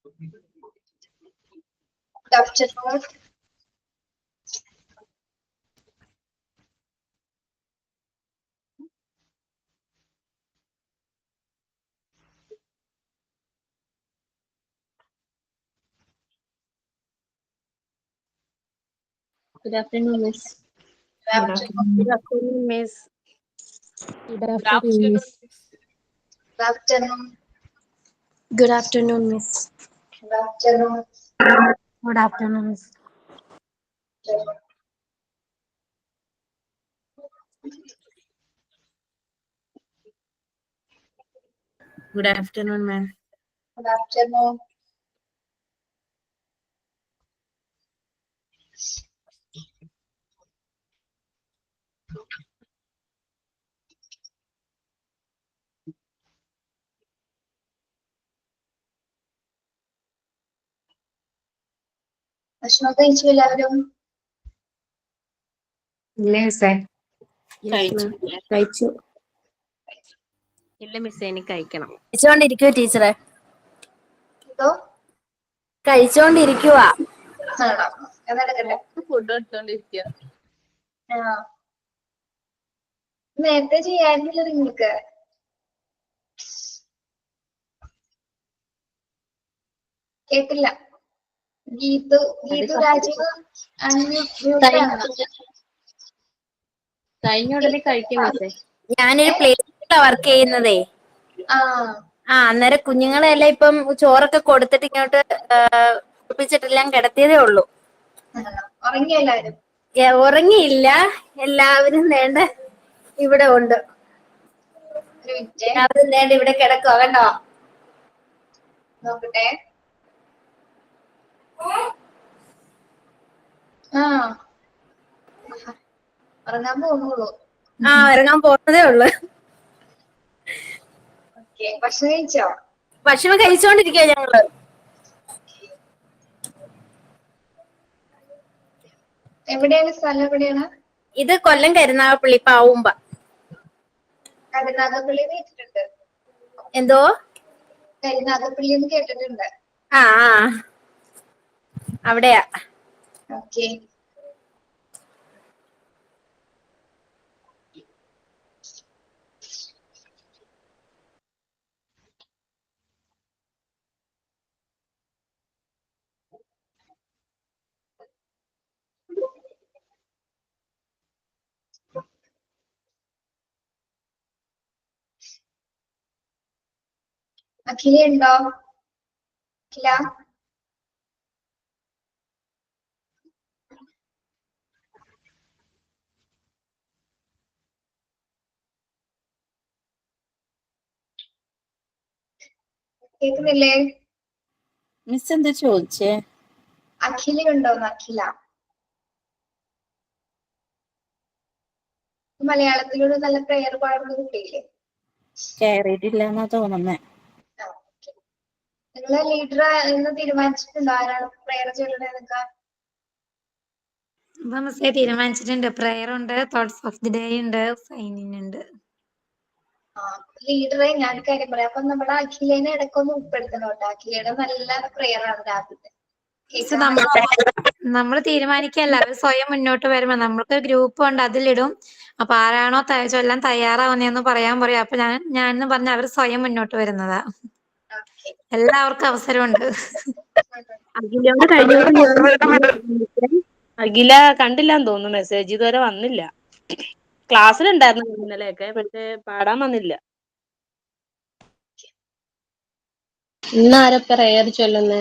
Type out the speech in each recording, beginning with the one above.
Good afternoon. Good afternoon, Miss. Good afternoon. Good afternoon, Miss. Good afternoon, Miss. Good afternoon. Good afternoon, Miss. Good afternoon. Good afternoon, Miss. Good afternoon, ma'am. Good afternoon. ഭക്ഷണം കഴിച്ചു എല്ലാവരും? ഇല്ല മിസ്സേ. കഴിച്ചു. ഇല്ല മിസ്സേ, എനിക്ക് കഴിക്കണം. കഴിച്ചോണ്ടിരിക്കുവോ ടീച്ചറെ? ഇതോ കഴിച്ചോണ്ടിരിക്കുവാ. ആണോ? എന്നടക്കട്ടെ. ഫുഡ് എടുത്തോണ്ടിരിക്കുക. നേരത്തെ ചെയ്യായിരുന്നില്ല നിങ്ങൾക്ക്? കേട്ടില്ല. ഗീതു രാജീവ് കഴിഞ്ഞ ഉടനെ കഴിക്കും മിസ്സേ. ഞാനൊരു പ്ലേസ്മെന്റിലാ വർക്ക് ചെയ്യുന്നതേ. അന്നേരം കുഞ്ഞുങ്ങളെ എല്ലാം ഇപ്പം ചോറൊക്കെ കൊടുത്തിട്ട് ഇങ്ങോട്ട് കുളിപ്പിച്ചിട്ടെല്ലാം കിടത്തിയതേ ഉള്ളൂ. ഉറങ്ങി എല്ലാവരും? ഉറങ്ങിയില്ല, എല്ലാവരും വേണ്ട ഇവിടെ ഉണ്ട്. എല്ലാവരും വേണ്ട ഇവിടെ കിടക്കുക കണ്ടോ. നോക്കട്ടെ. ഉറങ്ങാൻ പോകുന്നുള്ളൂ. ഉറങ്ങാൻ പോകുന്നതേ ഉള്ളു. ഭക്ഷണം കഴിച്ചോ? ഭക്ഷണം കഴിച്ചോണ്ടിരിക്കുക ഞങ്ങള്. എവിടെയാണ് സ്ഥലം? എവിടെയാണ് ഇത്? കൊല്ലം കരുനാഗപ്പള്ളി പാവുമ്പ. കരുനാഗപ്പള്ളി കേട്ടിട്ടുണ്ട്. എന്തോ? കരുനാഗപ്പള്ളി എന്ന് കേട്ടിട്ടുണ്ട്. അവിടെയാ. ഓക്കെ. അഖില ഉണ്ടോ? അഖില കേൾക്കുന്നില്ലേ? മിസ് എന്താ ചോദിച്ചേ? അഖില ഉണ്ടോന്ന്? അഖില മലയാളത്തിലൂടെ നല്ല പ്രെയർ പാടുന്ന കുട്ടിയില്ലേ? കയറിയിട്ടില്ലെന്നാ തോന്നുന്നേ. നിങ്ങളെ ലീഡർ എന്ന് തീരുമാനിച്ചിട്ടുണ്ടോ? ആരാണ് പ്രെയർ ചൊല്ലണേന്നൊക്കെ? മിസ്സേ തീരുമാനിച്ചിട്ടുണ്ട്. പ്രെയർ ഉണ്ട്, തോട്ട്സ് ഓഫ് ദി ഡേ ഉണ്ട്, സൈനിങ് ഉണ്ട്. ലീഡറെ ഞാൻ കാര്യം പറയാം. അപ്പൊ നമ്മുടെ അഖിലേനെ ഇടയ്ക്കൊന്ന് ഉൾപ്പെടുത്തണം കേട്ടോ. അഖിലയുടെ നല്ല പ്രെയർ ആണ് രാവിലെ. നമ്മൾ തീരുമാനിക്കല്ല, അവർ സ്വയം മുന്നോട്ട് വരുമ്പോ നമ്മൾക്ക് ഗ്രൂപ്പ് ഉണ്ട്, അതിലിടും. അപ്പൊ ആരാണോ ചൊല്ലാൻ തയ്യാറാവുന്നതെന്ന് പറയാൻ പറയും. അപ്പൊ ഞാൻ പറഞ്ഞ അവർ സ്വയം മുന്നോട്ട് വരുന്നതാ. എല്ലാവർക്കും അവസരമുണ്ട്. അഖിലയോട് അഖില കണ്ടില്ലാന്ന് തോന്നുന്നു. മെസ്സേജ് ഇതുവരെ വന്നില്ല. ക്ലാസ്സിലുണ്ടായിരുന്നു ഇന്നലെയൊക്കെ, പക്ഷെ പാടാൻ വന്നില്ല. ഇന്നാരെ പ്രയർ ചൊല്ലുന്നേ?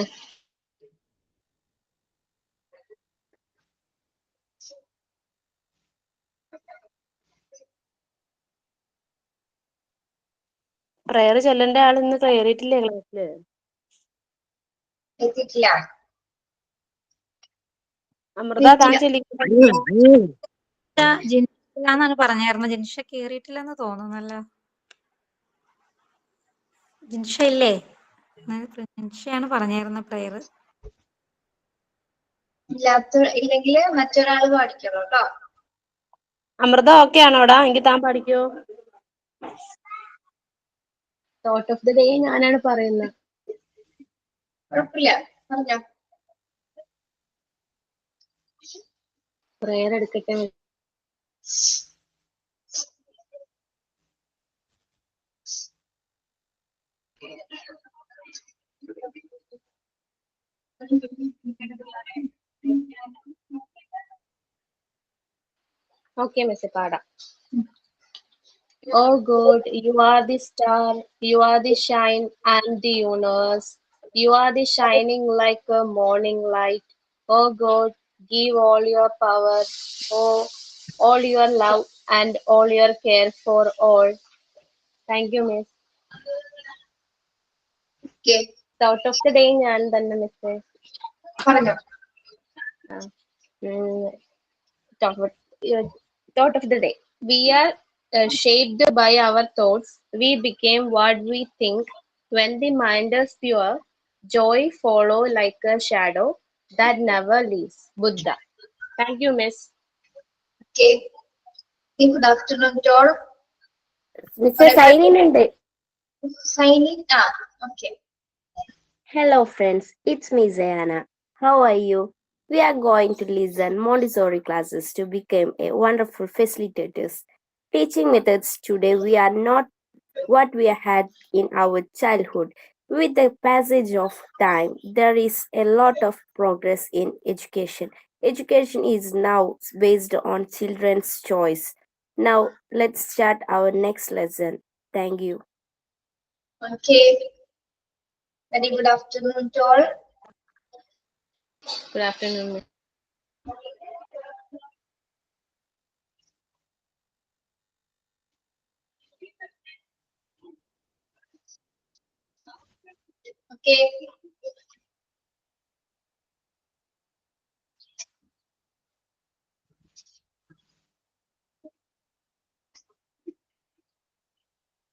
പ്രയർ ചൊല്ലേണ്ട ആൾ ഇന്ന് കയറിയിട്ടില്ലേ ക്ലാസ്സില്? എത്തിയിട്ടില്ല. അമൃത താൻ ജിൻഷാന്നാണ് പറഞ്ഞായിരുന്നു. ജിൻഷ കേറിയിട്ടില്ലെന്ന് തോന്നുന്നല്ലോ. ജിൻഷ ഇല്ലേ? ജിൻഷയാണ് പറഞ്ഞായിരുന്ന പ്രയർ. ഇല്ലെങ്കിൽ മറ്റൊരാൾ പാടിക്കണോ കേട്ടോ. അമൃത ഓക്കെ ആണോടാ? എങ്കിൽ താൻ പഠിക്കോ? തോട്ട് ഓഫ് ദി ഡേ ഞാനാണ് പറയുന്നത്. കുഴപ്പമില്ല, പറഞ്ഞോ. പ്രേയർ എടുക്കട്ടെ. ഓക്കെ മിസ് പാടാം. Oh God, you are the star, you are the shine and the universe. You are the shining like a morning light. Oh God, give all your power, oh, all your love and all your care for all. Thank you, Miss. Okay, Thought of the day ഞാൻ തന്നെ miss. പറഞ്ഞോ. Thought of the day. We are shaped by our thoughts. We became what we think. When the mind is pure, joy follow like a shadow that never leaves. Buddha. Thank you, Miss. Okay, good afternoon to all. Mr. Signing ഉണ്ട്. Signing. Okay. Hello friends, it's me Zayana. How are you? We are going to listen Montessori classes to become a wonderful facilitators. Teaching methods today we are not what we had in our childhood. With the passage of time, there is a lot of progress in education. Education is now based on children's choice. Now let's start our next lesson. Thank you. Okay. Very good afternoon to all. Good afternoon, Miss. Okay.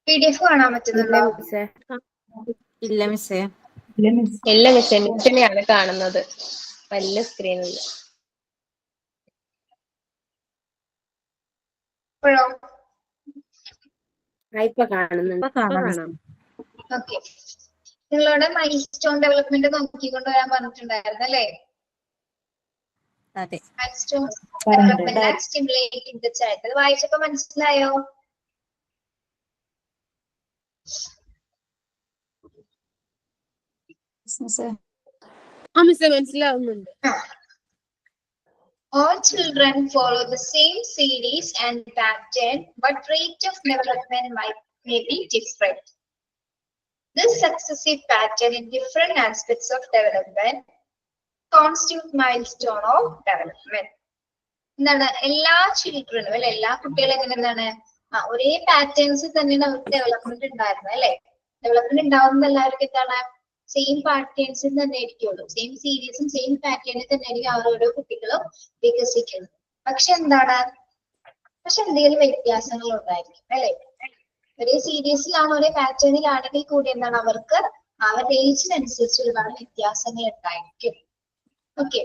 PDF കാണാൻ പറ്റുന്നുണ്ടോ? ഇല്ല മിസ്സേ. ഇല്ല മിസ്സേ, മിസ്സിനെയാണ് കാണുന്നത് വലിയ സ്ക്രീനിൽ. ഇപ്പോഴോ? ഇപ്പൊ കാണുന്നുണ്ട്. കാണാം. ഓക്കെ. നിങ്ങളോട് മൈൽ സ്റ്റോൺ ഡെവലപ്മെന്റ് നോക്കിക്കൊണ്ട് വരാൻ പറഞ്ഞിട്ടുണ്ടായിരുന്നു അല്ലേ? അതെ. Mile stone development and stimulating the child. അത് വായിച്ചപ്പോ മനസ്സിലായോ? മനസ്സിലാവുന്നുണ്ട്. All children follow the same series and pattern, but rate of development may be different. This successive pattern in different aspects of development constitute milestone of development. എന്താണ് എല്ലാ ചിൽഡ്രനും അല്ലെ, എല്ലാ കുട്ടികളും എങ്ങനെ എന്താണ് ഒരേ പാറ്റേൺസ് തന്നെയാണ് അവർക്ക് ഡെവലപ്മെന്റ് ഉണ്ടായിരുന്നത് അല്ലെ. ഡെവലപ്മെന്റ് ഉണ്ടാവുന്ന എല്ലാവർക്കും എന്താണ് സെയിം പാറ്റേൺസിൽ തന്നെ ആയിരിക്കുള്ളൂ, സെയിം സീരീസും സെയിം പാറ്റേണിൽ തന്നെ ആയിരിക്കും ഓരോ കുട്ടികളും വികസിക്കുന്നത്. പക്ഷെ എന്തെങ്കിലും വ്യത്യാസങ്ങൾ ഉണ്ടായിരിക്കും അല്ലെ. ഒരേ സീരീസിലാണ് ഒരേ പാറ്റേണിലാണെങ്കിൽ കൂടി എന്താണ് അവർക്ക് അവരുടെ ഏജിനനുസരിച്ചുള്ളതാണ് വ്യത്യാസങ്ങൾ ഉണ്ടായിരിക്കും. ഓക്കെ,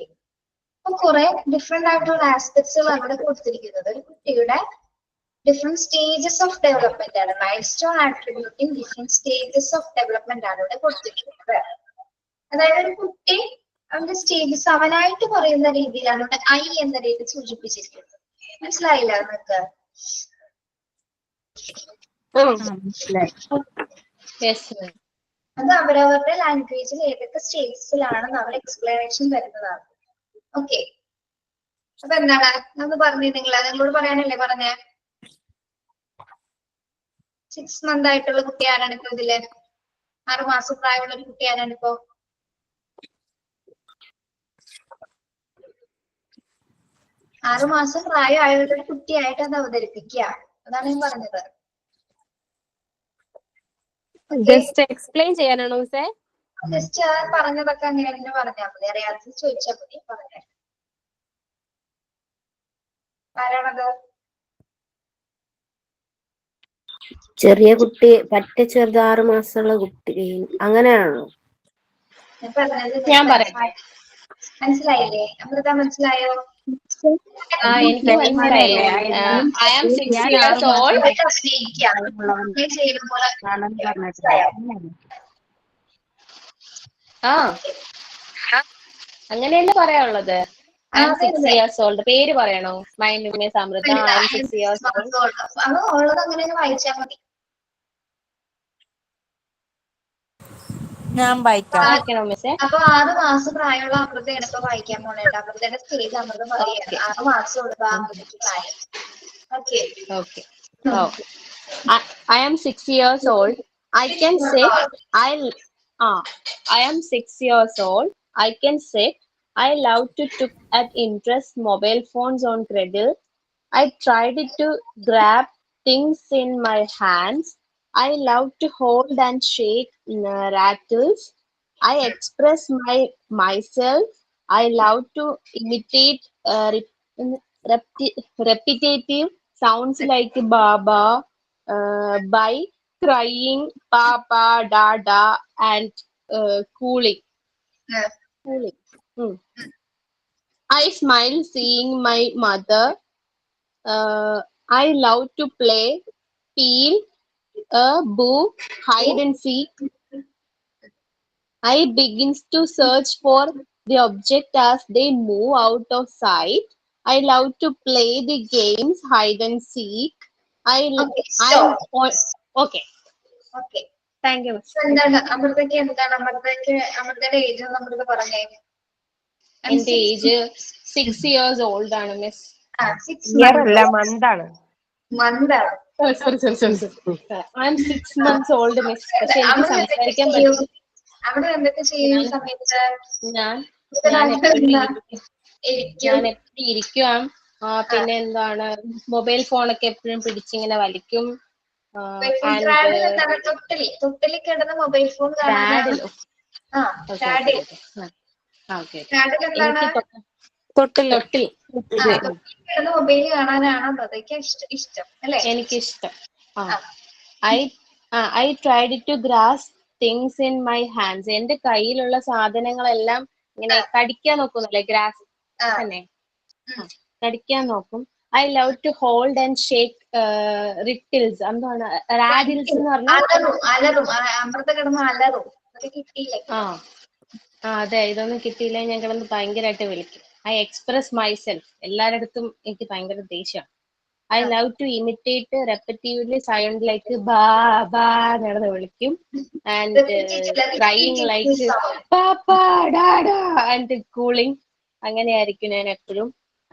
അപ്പൊ കുറെ ഡിഫറെന്റ് ആയിട്ടുള്ള ആസ്പെക്ട്സുകൾ അവിടെ കൊടുത്തിരിക്കുന്നത് ഒരു കുട്ടിയുടെ ഡിഫറെന്റ് സ്റ്റേജസ് ഓഫ് ഡെവലപ്മെന്റ് ആണ്. Mile stone attributing different stages of development ആണ് ഇവിടെ കൊടുത്തിരിക്കുന്നത്. അതായത് ഒരു കുട്ടി അവന്റെ സ്റ്റേജസ് അവനായിട്ട് പറയുന്ന രീതിയിലാണ് ഇവിടെ ഐ എന്ന രീതി സൂചിപ്പിച്ചിരിക്കുന്നത്. മനസ്സിലായില്ല നിങ്ങൾക്ക്? അത് അവരവരുടെ ലാംഗ്വേജിൽ ഏതൊക്കെ സ്റ്റേജസിലാണെന്ന് അവർ എക്സ്പ്ലനേഷൻ തരുന്നതാണ്. ഓക്കെ, അപ്പൊ എന്താണ് നമുക്ക് നിങ്ങളോട് പറയാനല്ലേ പറഞ്ഞേ? 6 month ആയിട്ടുള്ള കുട്ടി ആരാണ് ഇപ്പൊ ഇതില്? 6 മാസം പ്രായമുള്ള ഒരു കുട്ടി ആരാണ് ഇപ്പോ? ആറ് മാസം പ്രായമായ ഒരു കുട്ടിയായിട്ട് അത് അവതരിപ്പിക്കുക, അതാണ് ഞാൻ പറഞ്ഞത്. ജസ്റ്റ് എക്സ്പ്ലെയിൻ ചെയ്യാനാണോ മിസ്സേ? ജസ്റ്റ് പറഞ്ഞതൊക്കെ അങ്ങനെ തന്നെ പറഞ്ഞാൽ മതി, അറിയാത്ത ചോദിച്ചാൽ മതി. പറഞ്ഞേ, ആരാണത്? ചെറിയ കുട്ടി, പറ്റ ചെറുത് 6 മാസമുള്ള കുട്ടി, അങ്ങനെയാണോ? ഞാൻ പറയാം. മനസ്സിലായില്ലേ അമൃത? മനസ്സിലായോ? എനിക്ക് മനസ്സിലായി. I am 6 years old. ആ അങ്ങനെയല്ലേ പറയാനുള്ളത്. I am 6 years old. പേര് പറയണോ? My name is Amrutha. I am 6 years old. അത് ഉള്ളത് അങ്ങനെ വായിച്ചാൽ മതി. ഞാൻ വായിക്കാം. വായിക്കണോ മിസ്സേ? അപ്പൊ 6 മാസം പ്രായമുള്ള അമൃതയാണ് ഇപ്പൊ വായിക്കാൻ പോണേട്ടോ. അമൃതയുടെ സ്റ്റേജ് അമൃത പറയാണ്. 6 മാസം ഉള്ള അമൃതയ്ക്ക് പ്രായം. Okay. Okay. Oh. I am 6 years old. I can sit. I am 6 years old. I can sit. I love to took at interest mobile phones on cradle. I tried to grab things in my hands. I love to hold and shake rattles. I express myself. I love to imitate repetitive sounds like baba, by crying, papa, dada, and cooling. Cooling. I smile seeing my mother. I love to play, peel, boo, hide and seek. I begins to search for the object as they move out of sight. I love to play the games hide and seek. Okay. Thank you. എന്താണ് അമൃതയ്ക്ക് അമൃതയുടെ age Amrita പറഞ്ഞേ? എന്റെ age 6 years old ആണ് miss. 6 year അല്ല, month ആണ്. മന്താണ്. Sorry. I am 6 months old miss. പക്ഷെ എനിക്ക് സംസാരിക്കാൻ പറ്റും. അവിടെ എന്തൊക്കെ ചെയ്യുന്ന സമയത്ത് ഞാൻ എപ്പോഴും ഇരിക്കാം. പിന്നെ എന്താണ് മൊബൈൽ ഫോണൊക്കെ എപ്പോഴും പിടിച്ചിങ്ങനെ വലിക്കും. തൊട്ടിൽ കിടന്ന് മൊബൈൽ ഫോൺ തൊട്ടിൽ കിടന്ന് മൊബൈൽ കാണാനാണോ അതൊക്കെ ഇഷ്ടം അല്ലേ? എനിക്കിഷ്ടം. I tried to grasp things in my hands. എന്റെ കയ്യിലുള്ള സാധനങ്ങളെല്ലാം ഇങ്ങനെ കടിക്കാൻ നോക്കുന്നല്ലേ, ഗ്രാസ് തന്നെ കടിക്കാൻ നോക്കും. I love to hold and shake rittles. എന്താണ് റാഡിൽസ് എന്ന് പറഞ്ഞാൽ? അമൃത കിടന്ന് അലറും. കിട്ടിയില്ലേ? അതെ, ഇതൊന്നും കിട്ടിയില്ല ഞാൻ കിടന്ന് ഭയങ്കരമായിട്ട് വിളിക്കും. I express myself. എല്ലാരടുത്തും എനിക്ക് ഭയങ്കര ദേഷ്യമാണ്. I love to imitate repetitively sound like ba ba നടന്ന് വിളിക്കും. And crying like papa dada and cooling. അങ്ങനെയായിരിക്കും ഞാൻ എപ്പോഴും.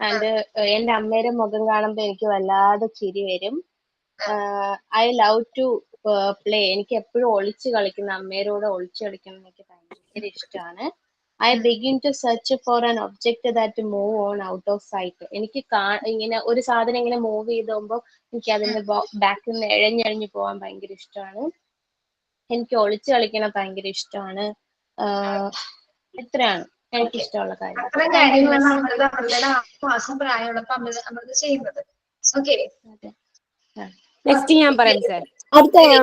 ആൻഡ് എന്റെ അമ്മയുടെ മുഖം കാണുമ്പോൾ എനിക്ക് വല്ലാതെ ചിരി വരും. I love to play. എനിക്ക് എപ്പോഴും ഒളിച്ചു കളിക്കുന്ന, അമ്മയോട് ഒളിച്ചു കളിക്കണം എനിക്ക് ഭയങ്കര ഇഷ്ടമാണ്. I begin to search for an object that move on out of sight. എനിക്ക് ഇങ്ങനെ ഒരു സാധനം ഇങ്ങനെ മൂവ് ചെയ്ത് പോകുമ്പോൾ എനിക്ക് അതിന്റെ ബാക്കിൽ നിന്ന് എഴഞ്ഞഴിഞ്ഞു പോകാൻ ഭയങ്കര ഇഷ്ടമാണ്. എനിക്ക് ഒളിച്ചു കളിക്കണം ഭയങ്കര ഇഷ്ടമാണ്. എത്രയാണ് എനിക്ക് ഇഷ്ടമുള്ള കാര്യം. അത്രയും കാര്യങ്ങളാണ് അമൃതയുടെ 6 മാസം പ്രായമുള്ളപ്പോ അമൃത ചെയ്യുന്നത്. ഓക്കെ, നെക്സ്റ്റ് ഞാൻ പറയാം സാർ. അടുത്ത ഞാൻ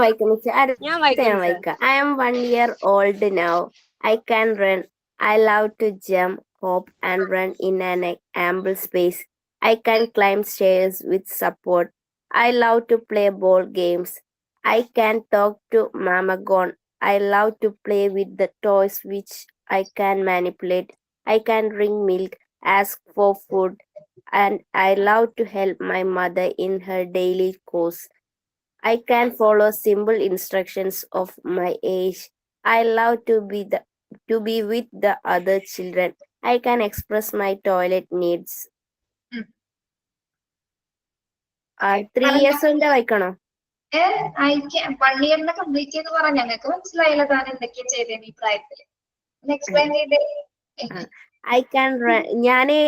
വായിക്കാം. I am 1 year old now. I can run. I love to jump, hop, and run in an ample space. I can climb stairs with support. I love to play ball games. I can talk to Mama Gone. I love to play with the toys which I can manipulate. I can drink milk, ask for food, and I love to help my mother in her daily chores. I can follow simple instructions of my age. I love to be with the other children. I can express my toilet needs. 3 years ന്റെ വായിക്കണോ? 1 ഇയറിനെ complete ചെയ്ത് പറഞ്ഞ ഞങ്ങൾക്ക് മനസ്സിലായില്ല താൻ എന്തൊക്കെയാ ചെയ്തേന്ന് ഈ പ്രായത്തില്. Explain ചെയ്തേ. I can run. ഞാന്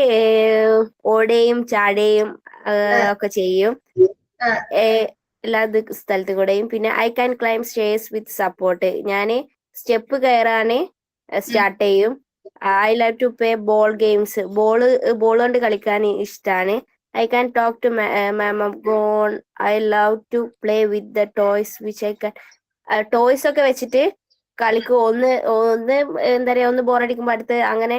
ഓടയും ചാടയും ഒക്കെ ചെയ്യും എല്ലാ സ്ഥലത്തു കൂടെയും. പിന്നെ I can climb stairs with support. ഞാന് സ്റ്റെപ്പ് കയറാന് സ്റ്റാർട്ട് ചെയ്യും. I love to play ball games. Ball കൊണ്ട് കളിക്കാൻ ഇഷ്ടമാണ്. I can talk to Mama Gone. I love to play with the toys which I can. Toys ഒക്കെ വെച്ചിട്ട് കളിക്കും. ഒന്ന് എന്താ പറയാ, ഒന്ന് ബോറടിക്കുമ്പോ അടുത്ത് അങ്ങനെ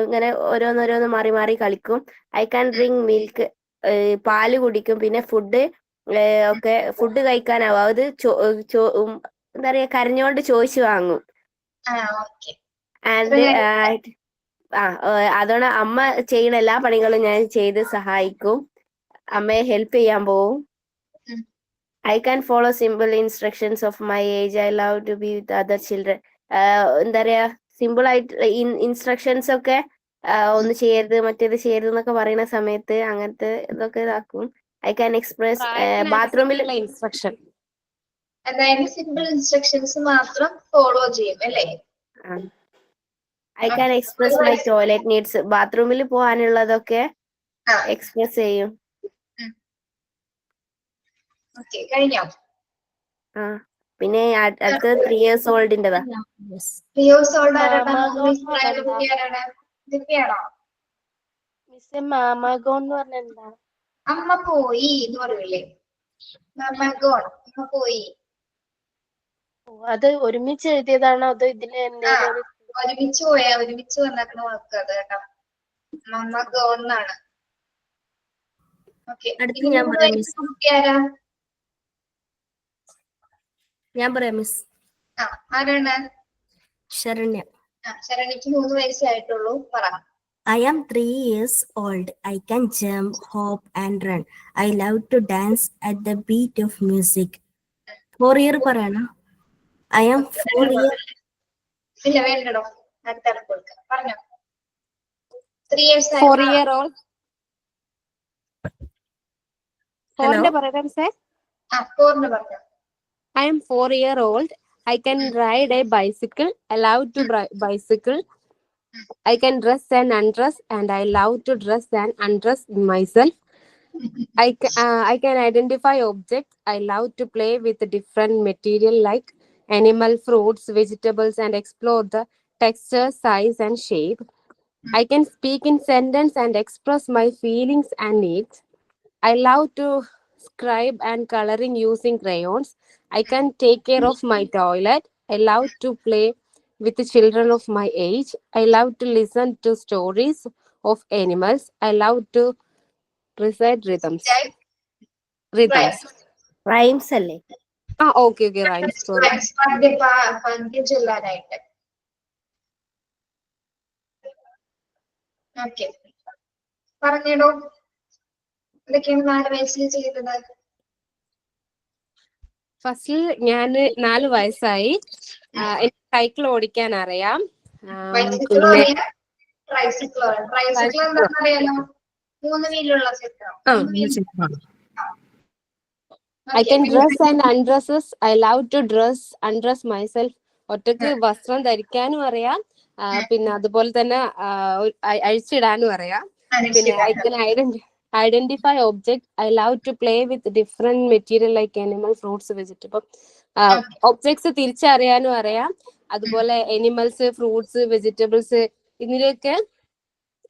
ഇങ്ങനെ ഓരോന്നോരോന്ന് മാറി മാറി കളിക്കും. I can drink milk. പാല് കുടിക്കും. പിന്നെ ഫുഡ് കഴിക്കാനാവും. അത് എന്താ പറയാ, കരഞ്ഞോണ്ട് ചോദിച്ചു വാങ്ങും. ആൻഡ് അതുകൊണ്ട് അമ്മ ചെയ്യുന്ന എല്ലാ പണികളും ഞാൻ ചെയ്ത് സഹായിക്കും. അമ്മയെ ഹെൽപ്പ് ചെയ്യാൻ പോവും. I can follow simple instructions of my age. I love to be with other children. എന്താ പറയാ, സിമ്പിൾ ആയിട്ട് ഇൻസ്ട്രക്ഷൻസ് ഒക്കെ ഒന്ന് ചെയ്യരുത് മറ്റേത് ചെയ്യരുത് എന്നൊക്കെ പറയുന്ന സമയത്ത് അങ്ങനത്തെ ഇതൊക്കെ ഇതാക്കും. ഐ ക്യാൻ എക്സ്പ്രസ് ബാത്റൂമിൽ ഇൻസ്ട്രക്ഷൻ, അതായത് സിമ്പിൾ ഇൻസ്ട്രക്ഷൻസ് മാത്രം ഫോളോ ചെയ്യും അല്ലേ? I can express my toilet needs. ബാത്റൂമിൽ പോകാനുള്ളതൊക്കെ എക്സ്പ്രസ് ചെയ്യും. കഴിഞ്ഞോ? പിന്നെ അടുത്ത 3 years oldൻ്റെതാ. 3 years old ആരാണ്? ദിവ്യയാണോ? മിസ് മാമഗോൺ എന്ന് പറഞ്ഞ എന്താ? അമ്മ പോയി എന്ന് പറയൂലേ? മാമഗോൺ, അമ്മ പോയി. അത് ഒരുമിച്ച് എഴുതിയതാണോ അതോ ഇതില് എന്തെങ്കിലും ഒരുമിച്ച് പോയാ ഒരുമിച്ച് വന്നിട്ട് വാക്ക് അത് കേട്ടോ. മാമഗോൺ എന്നാണ്. കുട്ടിയാരാ? ഞാൻ പറയാം മിസ്. ആരാണ്? ശരണ്യ. ശരണ്യക്ക് 3 വയസ്സായിട്ടുള്ളൂ. പറ. I am 3 years old. I can jump, hop and run. I love to dance at the beat of music. 4 year parana. I am 4 year. ഇല്ല വേണ്ടടോ, അടുത്ത കൊടുക്കാം. പറഞ്ഞോ. 3 years 4 year old. 4 പറയട്ടെ മിസ്സേ? 4 പറഞ്ഞോ. I am 4 year old. I can ride a bicycle. I love to bicycle. I can dress and undress, and I love to dress and undress myself. I can identify objects. I love to play with different material like animal, fruits, vegetables, and explore the texture, size, and shape. I can speak in sentence and express my feelings and needs. I love to scribe and coloring using crayons. I can take care of my toilet. I love to play with the children of my age. I love to listen to stories of animals. I love to recite rhythms. Rhymes അല്ലേ? Okay, rhymes. പദ്യം ചൊല്ലാനായിട്ട്. Okay, പറഞ്ഞിടോ. എന്തൊക്കെയാണ് 4 വയസ്സിൽ ചെയ്തത്? ഫസ്റ്റിൽ ഞാൻ 4 വയസ്സായി. എനിക്ക് cycle ഓടിക്കാൻ അറിയാം. ട്രൈസിക്കിൾ എന്താണെന്ന് അറിയാലോ? 3 വീലുള്ള cycle. I can dress and undresses. I love to undress myself. ഒറ്റക്ക് വസ്ത്രം ധരിക്കാനും അറിയാം, പിന്നെ അതുപോലെ തന്നെ അഴിച്ചിടാനും അറിയാം. പിന്നെ I can identify objects. I love to play with different material like animal, fruits, vegetables. Objects തിരിച്ചറിയാനും അറിയാം. അതുപോലെ എനിമൽസ്, ഫ്രൂട്ട്സ്, വെജിറ്റബിൾസ്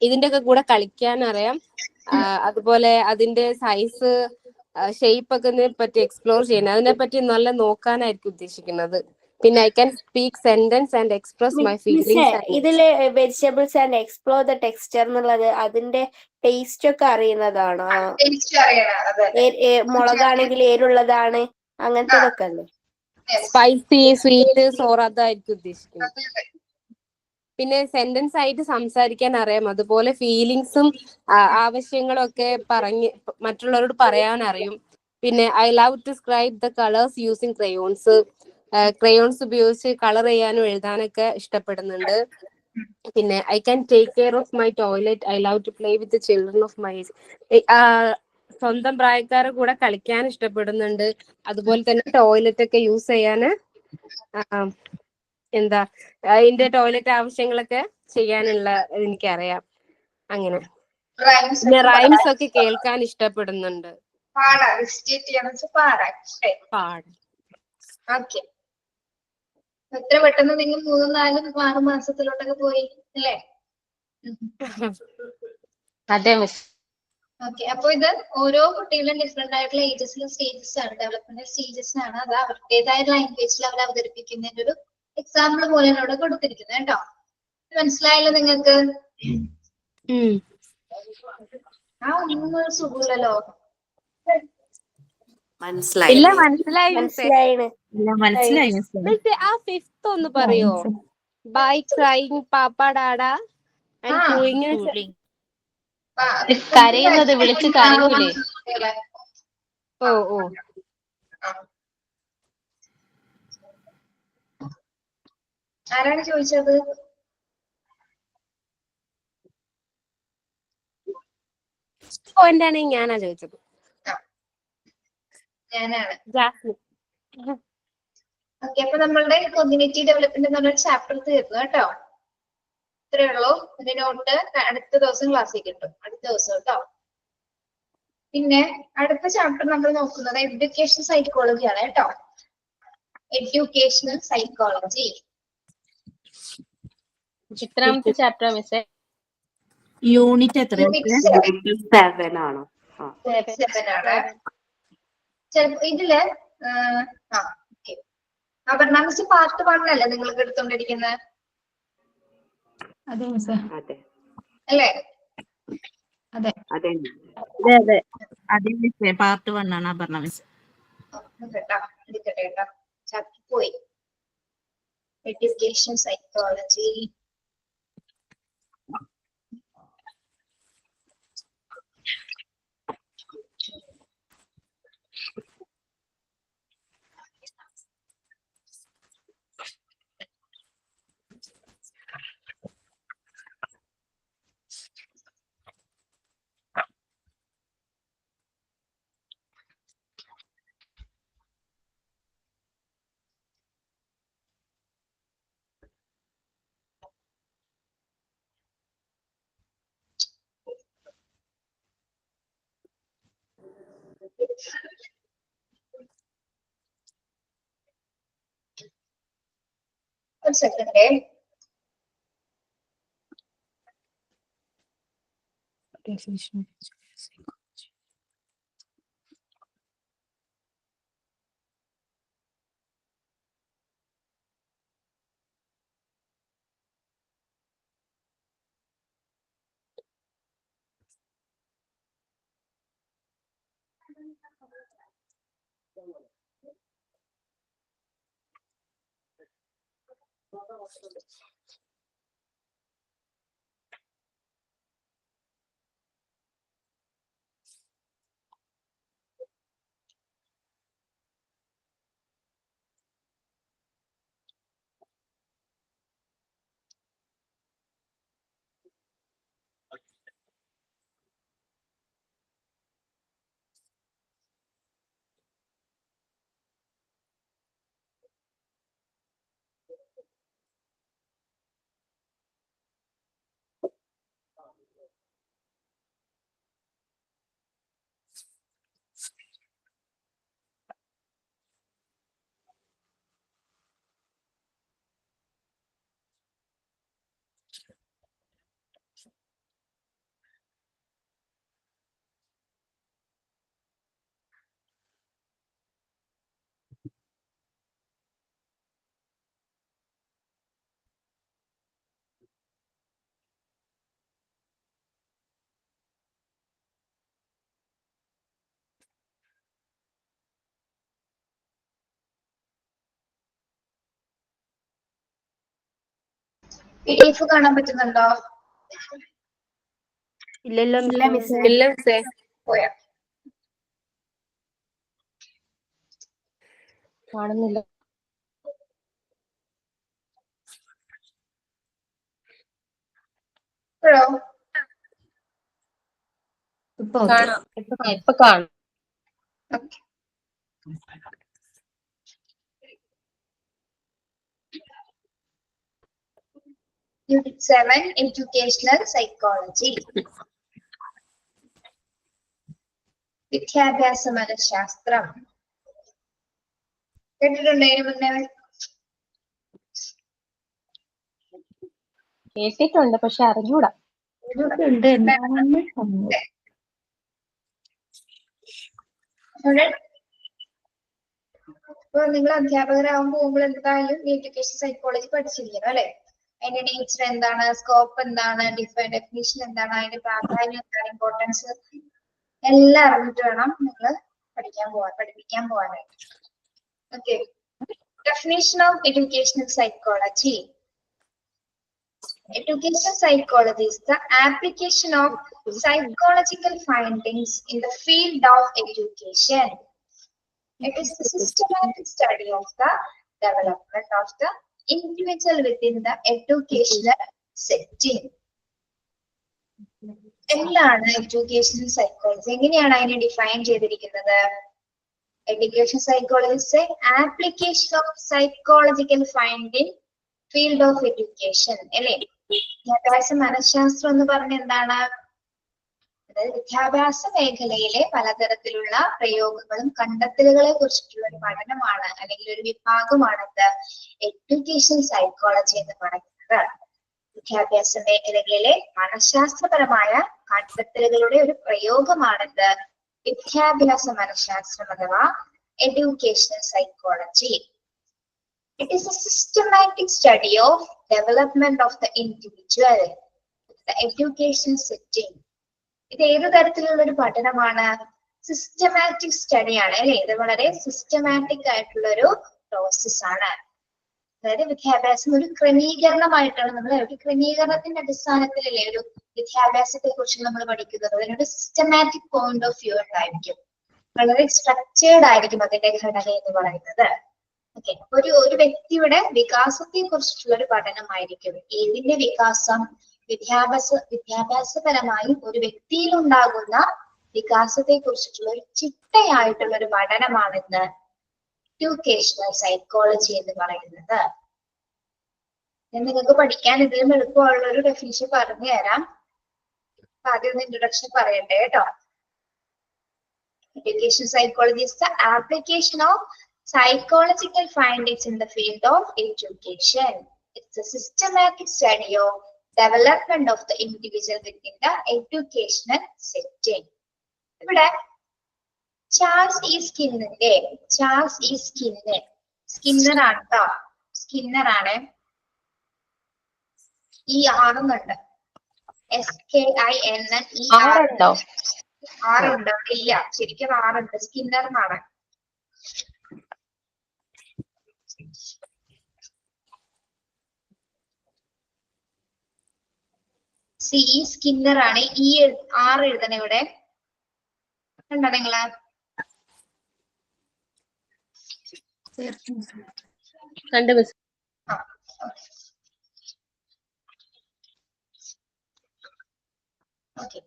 ഇതിന്റെ ഒക്കെ കൂടെ കളിക്കാനും അറിയാം. അതുപോലെ അതിന്റെ സൈസ്, ഷേപ്പ് ഒക്കെ പറ്റി എക്സ്പ്ലോർ ചെയ്യണം. അതിനെപ്പറ്റി നല്ല നോക്കാനായിരിക്കും ഉദ്ദേശിക്കുന്നത്. പിന്നെ I can speak sentence and express my feelings. ഇതില് vegetables and explore the texture എന്നുള്ളത് അതിന്റെ ടേസ്റ്റ് ഒക്കെ അറിയുന്നതാണോ? മുളകാണെങ്കിൽ എരുള്ളതാണ്, അങ്ങനത്തെ അല്ലേ? സ്പൈസി, സ്വീറ്റ്, സോർ അതായിരിക്കും ഉദ്ദേശിക്കുന്നത്. പിന്നെ സെന്റൻസ് ആയിട്ട് സംസാരിക്കാൻ അറിയാം. അതുപോലെ ഫീലിങ്സും ആവശ്യങ്ങളും ഒക്കെ പറഞ്ഞ് മറ്റുള്ളവരോട് പറയാൻ അറിയും. പിന്നെ I love to scribe the colors using crayons. Crayons ഉപയോഗിച്ച് കളർ ചെയ്യാനും എഴുതാനൊക്കെ ഇഷ്ടപ്പെടുന്നുണ്ട്. പിന്നെ I can take care of my toilet. I love to play with the children of my age. സ്വന്തം പ്രായക്കാരെ കൂടെ കളിക്കാൻ ഇഷ്ടപ്പെടുന്നുണ്ട്. അതുപോലെ തന്നെ ടോയ്ലറ്റ് ഒക്കെ യൂസ് ചെയ്യാന് അതിന്റെ ടോയ്ലറ്റ് ആവശ്യങ്ങളൊക്കെ ചെയ്യാനുള്ള എനിക്കറിയാം. അങ്ങനെ പിന്നെ റൈംസ് ഒക്കെ കേൾക്കാൻ ഇഷ്ടപ്പെടുന്നുണ്ട്. എത്ര പെട്ടെന്ന് നിങ്ങൾ 3, 4, 6 മാസത്തിലോട്ടൊക്കെ പോയി അല്ലേ? അതെ മിസ്. ഓക്കെ, അപ്പൊ ഇത് ഓരോ കുട്ടികളും ഡിഫറെന്റ് ആയിട്ടുള്ള ഏജസിലും സ്റ്റേജസ് ആണ്, ഡെവലപ്മെന്റ് സ്റ്റേജസ് ആണ്. അത് അവരുടേതായ ലാംഗ്വേജിൽ അവർ അവതരിപ്പിക്കുന്നതിന്റെ ഒരു എക്സാമ്പിൾ പോലെയാണ് ഇവിടെ കൊടുത്തിരിക്കുന്നത് കേട്ടോ. മനസ്സിലായല്ലോ നിങ്ങൾക്ക്? ഒന്നും ഒരു സുഖമില്ലല്ലോ. മനസ്സിലായി. മനസ്സിലായി. ആ ഫിഫ്ത്ത് ഒന്ന് പറയോ? by crying Papa Dada and cooing in കരയുന്നത് വിളിച്ച് കരയൂലേ? Oh. ആരാണ് ചോദിച്ചത്? എന്താണ് ഞാനാ ചോദിച്ചത്? ഞാനാണ്. ജാസ്മിൻ. ഓക്കെ, അപ്പൊ നമ്മളുടെ കോഗ്നിറ്റീവ് ഡെവലപ്മെന്റ് എന്ന് പറഞ്ഞ ചാപ്റ്റർ തീർന്നു കേട്ടോ. ഇത്രയേ ഉള്ളൂ. ഇതിന്റെ നോട്ട് അടുത്ത ദിവസം ക്ലാസ്സിൽ കിട്ടും, അടുത്ത ദിവസം കേട്ടോ. പിന്നെ അടുത്ത ചാപ്റ്റർ നമ്മൾ നോക്കുന്നത് എഡ്യൂക്കേഷൻ സൈക്കോളജി ആണ് കേട്ടോ. Educational psychology. എത്രാമത്തെ ചാപ്റ്റർ മിസ്സേ? യൂണിറ്റ് എത്ര? 7 ആണോ? 7 ആണ്. ഇതില് അപർണ മിസ് പാർട്ട് 1 അല്ലേ നിങ്ങൾക്ക് എടുത്തോണ്ടിരിക്കുന്നത്? അതെ മിസ്സേ. അല്ലേ? അതെ. പാർട്ട് 1 ആണ് അപർണ മിസ്. എടുക്കട്ടെ. ചാപ്റ്റർ പോയി. Education psychology. ഒരു സെക്കൻഡ്. PDF കാണാൻ പറ്റുന്നുണ്ടോ? ഇല്ലല്ലോ മിസ്സേ. പോയാ കാണുന്നില്ല. ഇപ്പൊ കാണും. Unit 7 Educational Psychology. വിദ്യാഭ്യാസ മനഃശാസ്ത്രം കേട്ടിട്ടുണ്ടോ ഇതിനു മുന്നേ? കേട്ടിട്ടുണ്ട്, പക്ഷെ അറിഞ്ഞൂടാ. ഇപ്പൊ നിങ്ങൾ അധ്യാപകരാകാൻ പോകുമ്പോൾ എന്തായാലും എഡ്യൂക്കേഷൻ സൈക്കോളജി പഠിച്ചിരിക്കണം അല്ലെ? അതിന്റെ നേച്ചർ എന്താണ്, സ്കോപ്പ് എന്താണ്, ഡെഫിനിഷൻ എന്താണ്, അതിന്റെ പ്രാധാന്യം എന്താണ്, ഇമ്പോർട്ടൻസ് എല്ലാം അറിഞ്ഞിട്ട് വേണം നിങ്ങൾ പഠിപ്പിക്കാൻ പോകാനായിട്ട്. Okay. Definition of educational psychology. Educational psychology is the application of psychological findings in the field of education. It is the systematic study of the development of the individual within the educational setting. എന്താണ് educational psychology? എങ്ങനെയാണ് അതിനെ define ചെയ്തിരിക്കുന്നത്? Education psychology is an application of psychological finding field of education. അല്ലേ? വിദ്യാഭ്യാസ മനഃശാസ്ത്രം എന്ന് പറഞ്ഞ എന്താണ്? അതായത് വിദ്യാഭ്യാസ മേഖലയിലെ പലതരത്തിലുള്ള പ്രയോഗങ്ങളും കണ്ടെത്തലുകളെ കുറിച്ചിട്ടുള്ള ഒരു പഠനമാണ് അല്ലെങ്കിൽ ഒരു വിഭാഗമാണത് എഡ്യൂക്കേഷൻ സൈക്കോളജി എന്ന് പറയുന്നത്. വിദ്യാഭ്യാസ മേഖലകളിലെ മനഃശാസ്ത്രപരമായ കണ്ടെത്തലുകളുടെ ഒരു പ്രയോഗമാണിത് വിദ്യാഭ്യാസ മനഃശാസ്ത്രം അഥവാ educational psychology. It is a systematic study of development of the individual, the education setting. ഇത് ഏത് തരത്തിലുള്ള ഒരു പഠനമാണ്? സിസ്റ്റമാറ്റിക് സ്റ്റഡിയാണ് അല്ലെ? ഇത് വളരെ സിസ്റ്റമാറ്റിക് ആയിട്ടുള്ള ഒരു പ്രോസസ് ആണ്. അതായത് വിദ്യാഭ്യാസം ഒരു ക്രമീകരണമായിട്ടാണ് നമ്മൾ ഒരു ക്രമീകരണത്തിന്റെ അടിസ്ഥാനത്തിലല്ലേ ഒരു വിദ്യാഭ്യാസത്തെ കുറിച്ച് നമ്മൾ പഠിക്കുന്നത്. അതിനൊരു സിസ്റ്റമാറ്റിക് പോയിന്റ് ഓഫ് വ്യൂ ഉണ്ടായിരിക്കും, വളരെ സ്ട്രക്ചേർഡ് ആയിരിക്കും അതിന്റെ ഘടന എന്ന് പറയുന്നത്. ഓക്കെ, ഒരു വ്യക്തിയുടെ വികാസത്തെ കുറിച്ചിട്ടുള്ള ഒരു പഠനമായിരിക്കും. ഏതിന്റെ വികാസം? വിദ്യാഭ്യാസപരമായി ഒരു വ്യക്തിയിൽ ഉണ്ടാകുന്ന വികാസത്തെ കുറിച്ചിട്ടുള്ള ഒരു ചിട്ടയായിട്ടുള്ള ഒരു പഠനമാണിന്ന് എഡ്യൂക്കേഷണൽ സൈക്കോളജി എന്ന് പറയുന്നത്. ഞാൻ നിങ്ങൾക്ക് പഠിക്കാൻ ഇതിലും എളുപ്പമുള്ള ഒരു ഡെഫിനിഷൻ പറഞ്ഞു തരാം. ആദ്യം ഒന്ന് ഇൻട്രൊഡക്ഷൻ പറയട്ടെ കേട്ടോ. Education psychology is the application of psychological findings in the field of education. It's a systematic study of development of the individual within the educational setting. ഇവിടെ ചാൾസ് ഈ സ്കിന്നർ ആണ് കേട്ടോ. സ്കിന്നർ ആണ്. ഈ ആറുന്നുണ്ട്. SKINNER. ആറുണ്ടോ? ഇല്ല, ശരിക്കും ആറുണ്ട്. സ്കിന്നർ എന്നാണ്. Skinner ആണ്. ഈ 6 എഴുതണ ഇവിടെ കണ്ടോ നിങ്ങള്? കണ്ടു മിസ്. ഓക്കെ,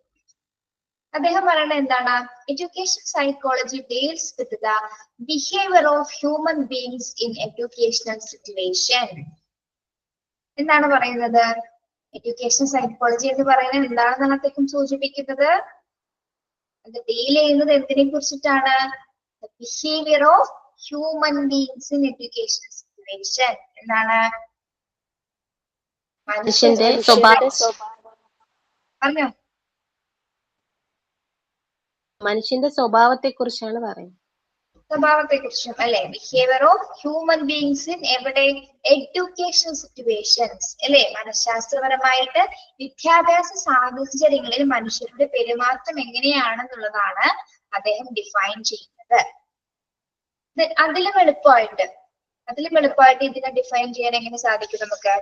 അദ്ദേഹം പറയുന്നത് എന്താണ്? Education psychology deals with the behaviour of human beings in educational situation. എന്താണ് പറയുന്നത്? എഡ്യൂക്കേഷൻ സൈക്കോളജി എന്ന് പറയുന്നത് എന്താണെന്നാണ് അദ്ദേഹം സൂചിപ്പിക്കുന്നത്? അത് ഡീൽ ചെയ്യുന്നത് എന്തിനെ കുറിച്ചിട്ടാണ്? Behaviour of human beings in educational situation. എന്താണ്? മനുഷ്യന്റെ സ്വഭാവം. പറഞ്ഞോ. മനുഷ്യന്റെ സ്വഭാവത്തെ കുറിച്ചാണ് പറയുന്നത്. സ്വഭാവത്തെ കുറിച്ചും അല്ലെ? Behaviour of human beings in എവിടെ? എഡ്യൂക്കേഷൻ സിറ്റുവേഷൻസ് അല്ലെ? മനഃശാസ്ത്രപരമായിട്ട് വിദ്യാഭ്യാസ സാഹചര്യങ്ങളിൽ മനുഷ്യരുടെ പെരുമാറ്റം എങ്ങനെയാണെന്നുള്ളതാണ് അദ്ദേഹം ഡിഫൈൻ ചെയ്യുന്നത്. അതിലും എളുപ്പമായിട്ട് ഇതിനെ ഡിഫൈൻ ചെയ്യാൻ എങ്ങനെ സാധിക്കും നമുക്ക്?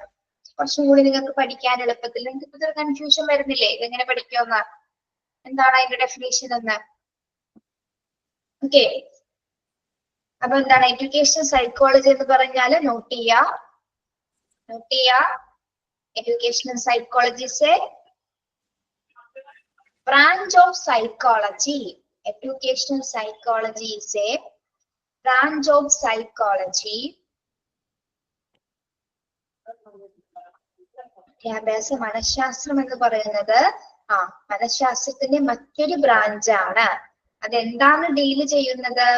കുറച്ചും കൂടി നിങ്ങൾക്ക് പഠിക്കാൻ എളുപ്പത്തിൽ. നിങ്ങൾക്ക് ഇപ്പൊ കൺഫ്യൂഷൻ വരുന്നില്ലേ ഇതെങ്ങനെ പഠിക്കുമെന്ന്? എന്താണ് അതിന്റെ ഡെഫിനേഷൻ എന്ന്? ഓക്കെ, അപ്പൊ എന്താണ് എഡ്യൂക്കേഷൻ സൈക്കോളജി എന്ന് പറഞ്ഞാല്? നോട്ട് ചെയ്യാ. Educational psychology is a branch of psychology. Educational psychology is a branch of psychology. വിദ്യാഭ്യാസ മനഃശാസ്ത്രം എന്ന് പറയുന്നത് മനഃശാസ്ത്രത്തിന്റെ മറ്റൊരു ബ്രാഞ്ചാണ്. അതെന്താണ് ഡീൽ ചെയ്യുന്നത്?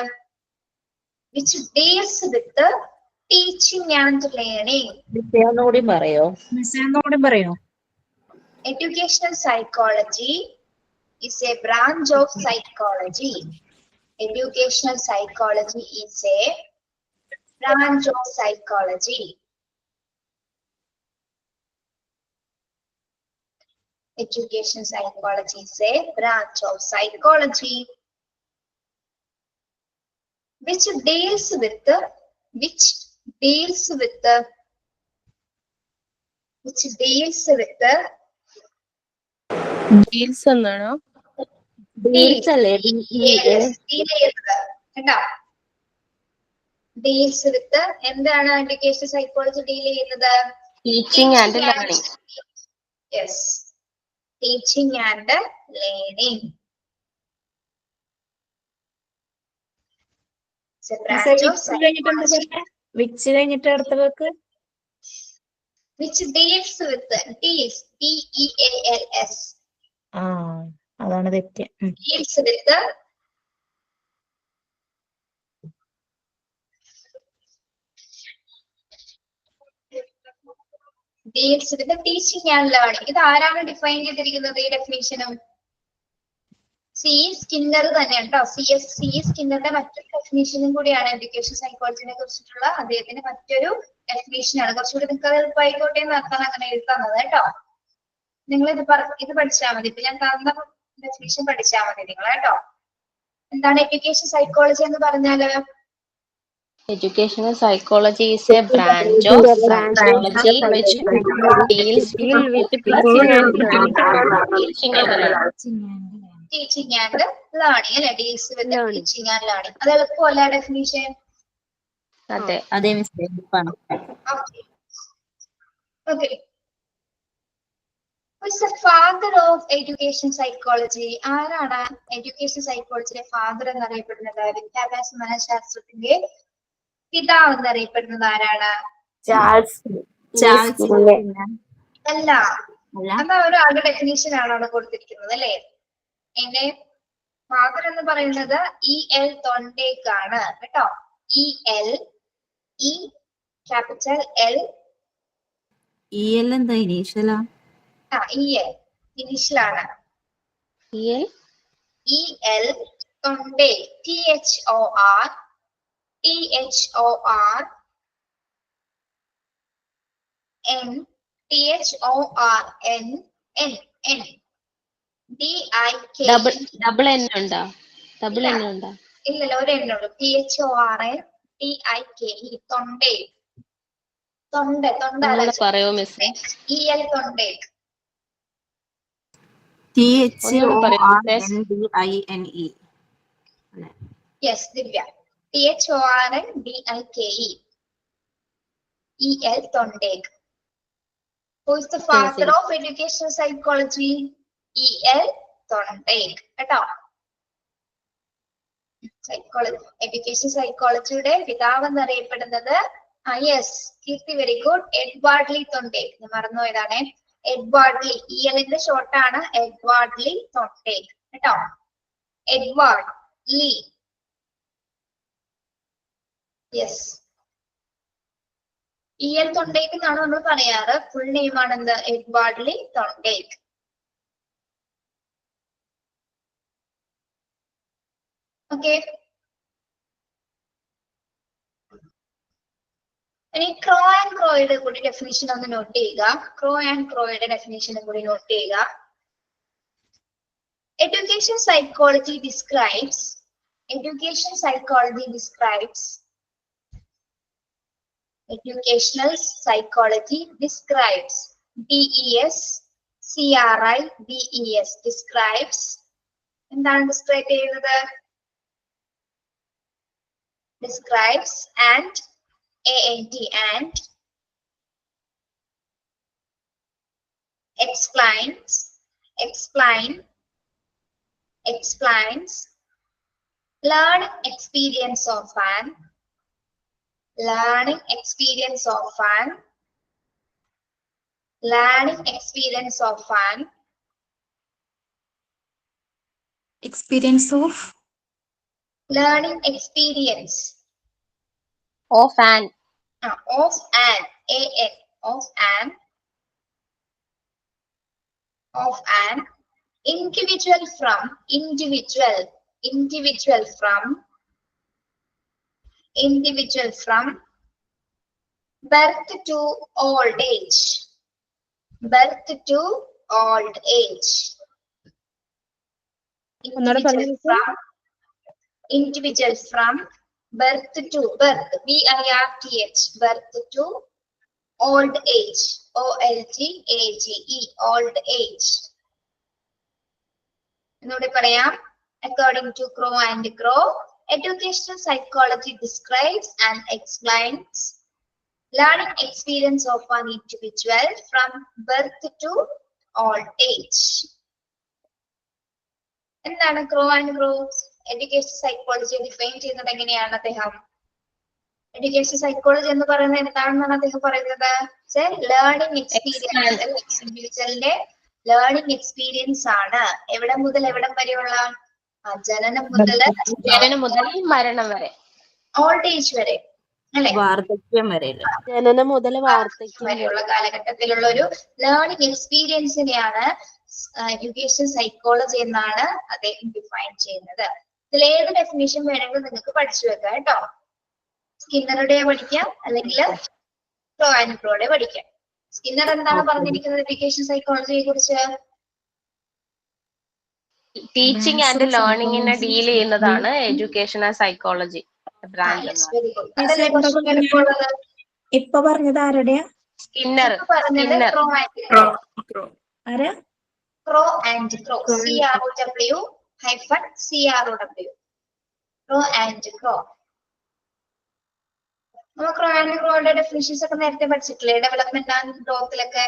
which deals with the teaching and learning. പറയോ? Educational psychology is a branch of psychology. Educational psychology is a branch of psychology. Education psychology is a branch of psychology which deals with which deals with deals എന്നാണോ? Deals അല്ലേ? കണ്ടോ? Deals with എന്താണ് education psychology deal ചെയ്യുന്നത്? Teaching and learning. Yes, teaching and learning. Which കഴിഞ്ഞിട്ട് അടുത്തവർക്ക് which deals with deals DEALS അതാണ് തെറ്റ്. deals with teaching and learning. ഇത് ആരാണ് ഡിഫൈൻ ചെയ്തിരിക്കുന്നത് ഈ ഡെഫിനേഷനും? സി സ്കിന്നർ തന്നെ കേട്ടോ. സി സ്കിന്നറുടെ മറ്റൊരു ഡെഫിനേഷനും കൂടിയാണ് എഡ്യൂക്കേഷൻ സൈക്കോളജിനെ കുറിച്ചിട്ടുള്ള അദ്ദേഹത്തിന്റെ മറ്റൊരു ഡെഫിനേഷനാണ്. കുറച്ചുകൂടി നിങ്ങൾക്ക് എളുപ്പമായിക്കോട്ടെ എന്ന് നടത്താൻ അങ്ങനെ എഴുതുന്നത് കേട്ടോ. നിങ്ങൾ ഇത് പഠിച്ചാൽ മതി. ഇപ്പൊ ഞാൻ തന്ന ഡെഫിനേഷൻ പഠിച്ചാൽ മതി നിങ്ങൾ കേട്ടോ. എന്താണ് എഡ്യൂക്കേഷൻ സൈക്കോളജി എന്ന് പറഞ്ഞാല്? Educational psychology is a branch of psychology which deals with teaching and learning. Teaching and learning അല്ലെ? Deals with teaching and learning. അത് എളുപ്പമല്ല ഡെഫിനിഷൻ? അതെ. അതേ mistake. Okay. Who is the father of education psychology? ആരാണ് education സൈക്കോളജിയുടെ father എന്നറിയപ്പെടുന്നത്? വിദ്യാഭ്യാസ മനഃശാസ്ത്രത്തിന്റെ പിതാവ് എന്നറിയപ്പെടുന്നത് ആരാണ്? അല്ല, എന്നാ ഒരാളുടെ ഡെഫിനേഷൻ ആണ് അവിടെ കൊടുത്തിരിക്കുന്നത് അല്ലെ? എന്റെ ഫാദർ എന്ന് പറയുന്നത് E.L. Thorndike ആണ് കേട്ടോ. Capital L. എന്താ ഇനീഷ്യലാ? E.L. ഇനീഷ്യലാണ്. E.L. Thorndike. THORNDIKE. Double N ഉണ്ടോ? ഇല്ലല്ലോ, ഒരു എണ്ണുള്ളൂ. THORNDIKE. തൊണ്ട പറയോ miss? E.L. Thorndike. THORNDINE. Yes, Divya. THORNDIKE. E.L. Thorndike. Who is the father of educational psychology? E.L. Thorndike. കേട്ടോ. എഡ്യൂക്കേഷൻ സൈക്കോളജിയുടെ പിതാവ് എന്നറിയപ്പെടുന്നത് yes, Keerthi, very good, Edward Lee Thorndike. ഞാൻ മറന്നുപോയതാണ്. Edward Lee. E.L. ഷോർട്ടാണ് എഡ്വാർഡ് ലീ തോണ്ടേക്ക് കേട്ടോ. Edward Lee. Yes, E.L. Thorndike എന്നാണ് നമ്മൾ പറയാറ്. ഫുൾ നെയിം ആണ് എന്ത്? Edward Lee Thorndike. ഓക്കെ. ഇനി ക്രോ ആൻഡ് ക്രോയുടെ കൂടി ഡെഫിനിഷൻ ഒന്ന് നോട്ട് ചെയ്യുക. ക്രോ ആൻഡ് ക്രോയുടെ ഡെഫിനിഷനും കൂടി നോട്ട് ചെയ്യുക. Education psychology describes educational psychology describes describes എന്താണ് ഡിസ്ക്രൈബ് ചെയ്യുന്നത്? describes and and explains learning experience of an individual from birth to old age. Individual from birth to birth, birth to Old age. OLDAGE. Old age. എന്നോട് പറയാം. According to Crow and Crow, educational psychology describes and explains learning experience of an individual from birth to old age. എന്താണ് Crow and Crow educational psychology define ചെയ്യുന്നത് എങ്ങനെയാണ് അദ്ദേഹം? Education psychology എന്ന് പറയുന്നത് എന്താണെന്നാണ് അദ്ദേഹം പറയുന്നത്? Learning experience. ഇൻഡിവിജ്വലിന്റെ ലേണിംഗ് എക്സ്പീരിയൻസ് ആണ്. എവിടെ മുതൽ എവിടം വരെയുള്ള? ജനനം മുതൽ മരണം വരെ, ഓൾഡ് ഏജ് വരെ, അല്ലെ? വാർദ്ധക്യം വരെ, ജനനം മുതൽ വാർദ്ധക്യം വരെയുള്ള കാലഘട്ടത്തിലുള്ള ഒരു ലേണിംഗ് എക്സ്പീരിയൻസിനെയാണ് എഡ്യൂക്കേഷൻ സൈക്കോളജി എന്നാണ് അദ്ദേഹം ഡിഫൈൻ ചെയ്യുന്നത്. ഇതിൽ ഏത് ഡെഫിനിഷൻ വേണമെങ്കിലും നിങ്ങൾക്ക് പഠിച്ചു വെക്കാം കേട്ടോ. സ്കിന്നറുടെ പഠിക്കാം, അല്ലെങ്കിൽ Crow and Crowയുടെ പഠിക്കാം. സ്കിന്നർ എന്താണ് പറഞ്ഞിരിക്കുന്നത് എഡ്യൂക്കേഷൻ സൈക്കോളജിയെ കുറിച്ച്? ടീച്ചിങ് ആൻഡ് ലേണിംഗിനെ ഡീൽ ചെയ്യുന്നതാണ് എഡ്യൂക്കേഷണൽ സൈക്കോളജി ബ്രാഞ്ച്. ഇപ്പൊ പറഞ്ഞത് ആരുടെയാ? Skinner. Crow and Crow. CROW-CROW. Crow and Crow. നമ്മൾ Crow and Crowയുടെ ഡെഫിനിഷൻസ് ഒക്കെ നേരത്തെ പഠിച്ചിട്ടില്ലേ? ഡെവലപ്മെന്റ് ആൻഡ് ഗ്രോത്തിലൊക്കെ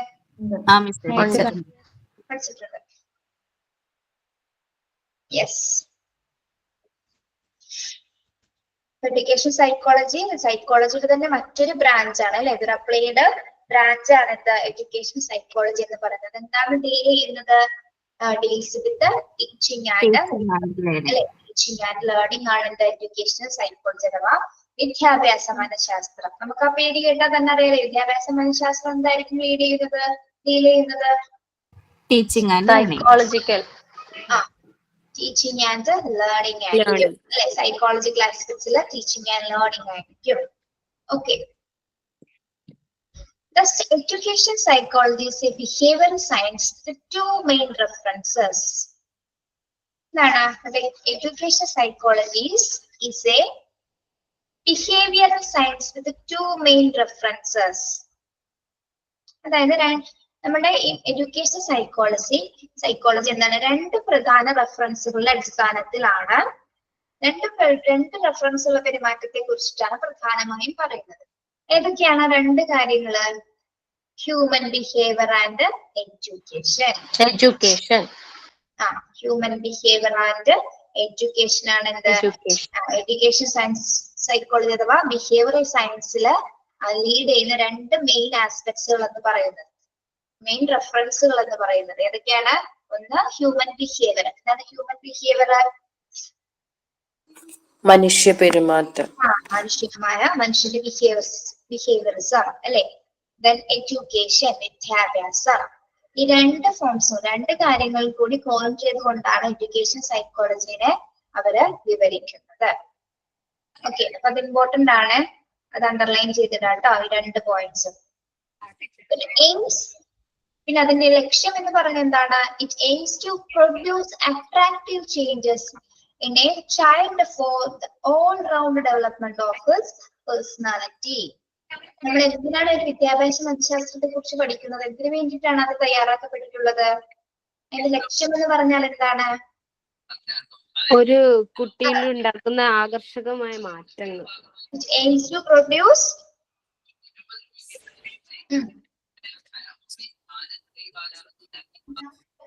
പഠിച്ചിട്ടുണ്ട്. യെസ്. എഡ്യൂക്കേഷൻ സൈക്കോളജിയുടെ തന്നെ മറ്റൊരു ബ്രാഞ്ച് ആണ് അല്ലെ? ഇതൊരു അപ്ലൈഡ് ബ്രാഞ്ച് ആണ് ഇത് എഡ്യൂക്കേഷൻ സൈക്കോളജി എന്ന് പറയുന്നത്. എന്താണ് ഡീൽ ചെയ്യുന്നത്? Deals with teaching and learning ആണ് ഇത് എഡ്യൂക്കേഷണൽ സൈക്കോളജി അഥവാ വിദ്യാഭ്യാസ മനഃശാസ്ത്രം. നമുക്ക് ആ പേര് കേട്ടാൽ തന്നെ അറിയാലോ വിദ്യാഭ്യാസ മനഃശാസ്ത്രം എന്തായിരിക്കും ഡീൽ ചെയ്യുന്നത്? Teaching and psychological. Teaching and learning ആയിരിക്കും അല്ലെ? സൈക്കോളജിക്കൽ ആസ്പെക്ട്സിൽ ടീച്ചിങ് ആൻഡ് ലേണിംഗ് ആയിരിക്കും. Okay. Thus, education psychology is a behavioral science with two main references. Education psychology is a behavioral science with two main references. അതായത് നമ്മുടെ education psychology എന്താണ്? രണ്ട് പ്രധാന റെഫറൻസുകളുടെ അടിസ്ഥാനത്തിലാണ്. രണ്ട് റെഫറൻസുള്ള പെരുമാറ്റത്തെ കുറിച്ചിട്ടാണ് പ്രധാനമായും പറയുന്നത്. ഏതൊക്കെയാണ് രണ്ട് കാര്യങ്ങള്? Human behaviour and education. Human behaviour and education ആണ് എന്ത്? എഡ്യൂക്കേഷൻ സൈക്കോളജി അഥവാ ബിഹേവിയറൽ സയൻസില് ലീഡ് ചെയ്യുന്ന രണ്ട് മെയിൻ ആസ്പെക്ട്സുകൾ എന്ന് പറയുന്നത്, മെയിൻ റെഫറൻസുകൾ എന്ന് പറയുന്നത് ഏതൊക്കെയാണ്? ഒന്ന് ഹ്യൂമൻ ബിഹേവിയർ. എന്താണ് ഹ്യൂമൻ ബിഹേവിയർ? മനുഷ്യ പെരുമാറ്റം. മനുഷ്യന്റെ ബിഹേവിയർസ് ആണ് അല്ലെ? ദെൻ എഡ്യൂക്കേഷൻ, വിദ്യാഭ്യാസം. ഈ രണ്ട് ഫോംസും രണ്ട് കാര്യങ്ങൾ കൂടി കോൺ ചെയ്തുകൊണ്ടാണ് എഡ്യൂക്കേഷൻ സൈക്കോളജിനെ അവര് വിവരിക്കുന്നത്. ഓക്കെ, അപ്പൊ അത് ഇമ്പോർട്ടന്റ് ആണ്, അത് അണ്ടർലൈൻ ചെയ്തിട്ടാട്ടോ ഈ രണ്ട് പോയിന്റ്സും. പിന്നെ അതിന്റെ ലക്ഷ്യം എന്ന് പറയുന്നത് എന്താണ്? It aims to produce attractive changes in a child for the all-round development of his personality. നമ്മൾ എന്തിനാണ് ഒരു വിദ്യാഭ്യാസ മനഃശാസ്ത്രത്തെ കുറിച്ച് പഠിക്കുന്നത്? എന്തിനു വേണ്ടിയിട്ടാണ് അത് തയ്യാറാക്കപ്പെട്ടിട്ടുള്ളത്? അതിന്റെ ലക്ഷ്യം എന്ന് പറഞ്ഞാൽ എന്താണ്? ഒരു കുട്ടിയിൽ ഉണ്ടാക്കുന്ന ആകർഷകമായ മാറ്റങ്ങൾ. It aims to produce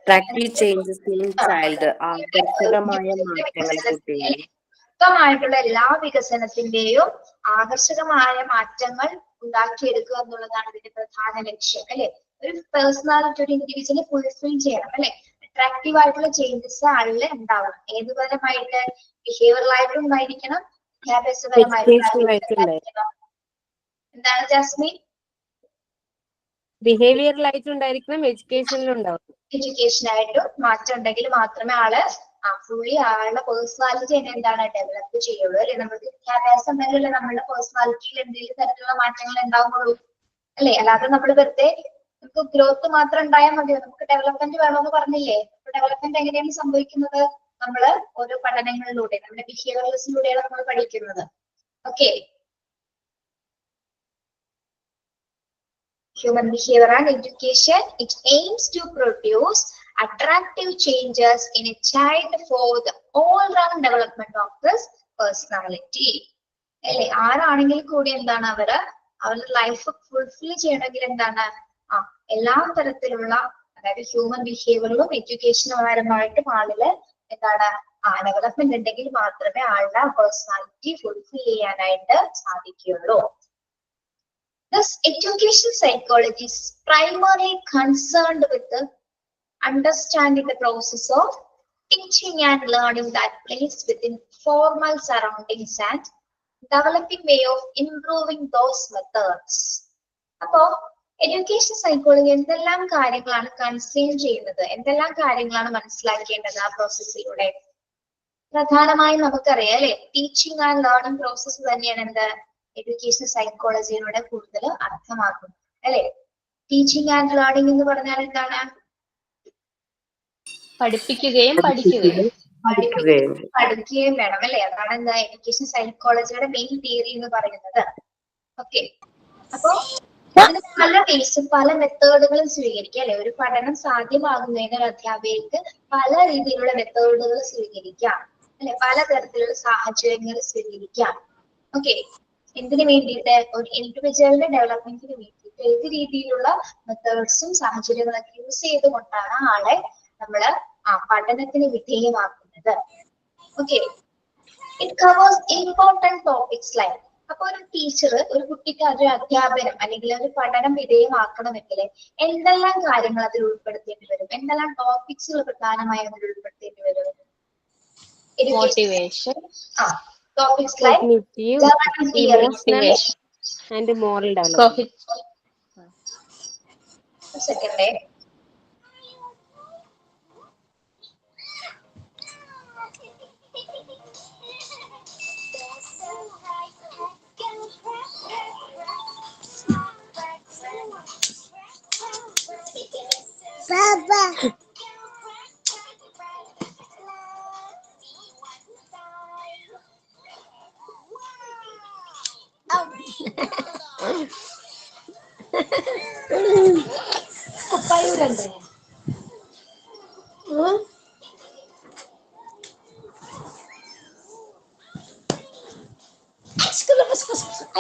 attractive changes in child. ആകർഷകമായ മാറ്റങ്ങൾ കുട്ടികളിൽ. മൊത്തമായിട്ടുള്ള എല്ലാ വികസനത്തിന്റെയും ആകർഷകമായ മാറ്റങ്ങൾ ഉണ്ടാക്കിയെടുക്കുക എന്നുള്ളതാണ് ഇതിന്റെ പ്രധാന ലക്ഷ്യം അല്ലെ? ഒരു പേഴ്സണാലിറ്റി ഒരു ഇൻഡിവിജ്വലിനെ ഫുൾഫിൽ ചെയ്യണം അല്ലെ? അട്രാക്റ്റീവ് ആയിട്ടുള്ള ചേഞ്ചസ് ആളിൽ ഉണ്ടാവണം. ഏതുപരമായിട്ട്? ബിഹേവിയറലായിട്ടും ഉണ്ടായിരിക്കണം, വിദ്യാഭ്യാസപരമായിട്ടും. എന്താണ് ജാസ്മിൻ? ബിഹേവിയറലായിട്ടും ഉണ്ടായിരിക്കണം, എഡ്യൂക്കേഷനിലും ഉണ്ടാവും. എഡ്യൂക്കേഷനായിട്ടും മാറ്റം ഉണ്ടെങ്കിൽ മാത്രമേ ആള് ഫുള്ളി ആളുടെ പേഴ്സണാലിറ്റി തന്നെ എന്താണ് ഡെവലപ്പ് ചെയ്യുള്ളൂ അല്ലെ? നമുക്ക് വിദ്യാഭ്യാസം ഉണ്ടെങ്കിലല്ലേ നമ്മളുടെ പേഴ്സണാലിറ്റിയിൽ എന്തെങ്കിലും തരത്തിലുള്ള മാറ്റങ്ങൾ ഉണ്ടാവുള്ളൂ അല്ലെ? അല്ലാതെ നമ്മൾ വെറുതെ നമുക്ക് ഗ്രോത്ത് മാത്രം ഉണ്ടായാൽ മതിയോ? നമുക്ക് ഡെവലപ്മെന്റ് വേണമെന്ന് പറഞ്ഞില്ലേ? ഡെവലപ്മെന്റ് എങ്ങനെയാണ് സംഭവിക്കുന്നത്? നമ്മള് ഓരോ പഠനങ്ങളിലൂടെ നമ്മുടെ ബിഹേവിയറൽസിലൂടെയാണ് നമ്മൾ പഠിക്കുന്നത്. Okay, Human behavior and education, it aims to produce attractive changes in a child for the all-round development of this personality. അല്ലെ, ആരാണെങ്കിലും കൂടി എന്താണ് അവരുടെ ലൈഫ് ഫുൾഫിൽ ചെയ്യണമെങ്കിൽ എന്താണ് എല്ലാ തരത്തിലുള്ള അതായത് ഹ്യൂമൻ ബിഹേവിയറും എഡ്യൂക്കേഷൻ പരമായിട്ടും ആളില് എന്താണ് ഡെവലപ്മെന്റ് ഉണ്ടെങ്കിൽ മാത്രമേ ആളുടെ പേഴ്സണാലിറ്റി ഫുൾഫിൽ ചെയ്യാനായിട്ട് സാധിക്കുകയുള്ളൂ. Thus, education psychology is primarily concerned with the understanding the process of teaching and learning that plays within formal surroundings and developing way of improving those methods. അപ്പോ education psychology എന്തെല്ലാം കാര്യങ്ങളാണ് conceal ചെയ്യുന്നത്, എന്തെല്ലാം കാര്യങ്ങളാണ് മനസ്സിലാക്കേണ്ടത് ആ പ്രോസസ്സിലൂടെ? പ്രധാനമായും നമുക്കറിയാം അല്ലെ, ടീച്ചിങ് ആൻഡ് ലേണിംഗ് പ്രോസസ്സ് തന്നെയാണ് എന്ത് എഡ്യൂക്കേഷൻ സൈക്കോളജിയിലൂടെ കൂടുതൽ അർത്ഥമാക്കുന്നത് അല്ലെ. ടീച്ചിങ് ആൻഡ് ലേണിംഗ് എന്ന് പറഞ്ഞാൽ എന്താണ്? പഠിപ്പിക്കുകയും പഠിക്കുകയും വേണം അല്ലെ. അതാണ് എന്താ എഡ്യൂക്കേഷൻ സൈക്കോളജിയുടെ മെയിൻ തിയറി എന്ന് പറയുന്നത്. ഓക്കെ, അപ്പോ അതിന് പല വേസും പല മെത്തേഡുകളും സ്വീകരിക്കുക അല്ലെ. ഒരു പഠനം സാധ്യമാകുന്നതിന് ഒരു അധ്യാപകർക്ക് പല രീതിയിലുള്ള മെത്തേഡുകൾ സ്വീകരിക്കാം അല്ലെ, പലതരത്തിലുള്ള സാഹചര്യങ്ങൾ സ്വീകരിക്കാം. ഓക്കെ, എന്തിനു വേണ്ടിയിട്ട്? ഒരു ഇൻഡിവിജ്വലിന്റെ ഡെവലപ്മെന്റിന് വേണ്ടിയിട്ട് ഏത് രീതിയിലുള്ള മെത്തേഡ്സും സാഹചര്യങ്ങളൊക്കെ യൂസ് ചെയ്തുകൊണ്ടാണ് ആളെ നമ്മള് പഠനത്തിന് വിധേയമാക്കുന്നത്. Okay, it covers important topics like. അപ്പൊ ഒരു ടീച്ചർ ഒരു കുട്ടിക്ക് ഒരു അധ്യാപനം അല്ലെങ്കിൽ ഒരു പഠനം വിധേയമാക്കണമെങ്കിൽ എന്തെല്ലാം കാര്യങ്ങൾ അതിൽ ഉൾപ്പെടുത്തേണ്ടി വരും? എന്തെല്ലാം ടോപ്പിക്സുകൾ പ്രധാനമായും അതിൽ ഉൾപ്പെടുത്തേണ്ടി വരും? Motivation, topics like emotional and moral development. Second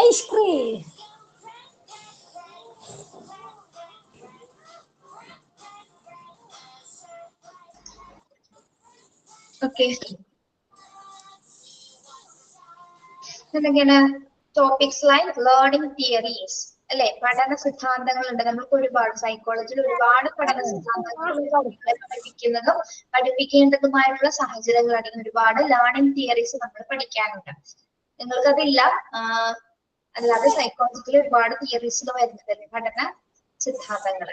ice cream. Okay, എന്തൊക്കെയാണ് ടോപ്പിക്സ് ലൈക്ക് ലേണിംഗ് തിയറീസ് അല്ലെ, പഠന സിദ്ധാന്തങ്ങളുണ്ട്. നമുക്ക് ഒരുപാട് സൈക്കോളജിയിൽ ഒരുപാട് പഠന സിദ്ധാന്തങ്ങൾ പഠിപ്പിക്കുന്നതും പഠിപ്പിക്കേണ്ടതുമായിട്ടുള്ള സാഹചര്യങ്ങൾ അടങ്ങുന്ന ഒരുപാട് ലേണിംഗ് തിയറീസ് നമ്മൾ പഠിക്കാനുണ്ട്. നിങ്ങൾക്കതില്ല, അല്ലാതെ സൈക്കോളജിയിൽ ഒരുപാട് തിയറീസ് വരുന്നതല്ലേ പഠന സിദ്ധാന്തങ്ങൾ.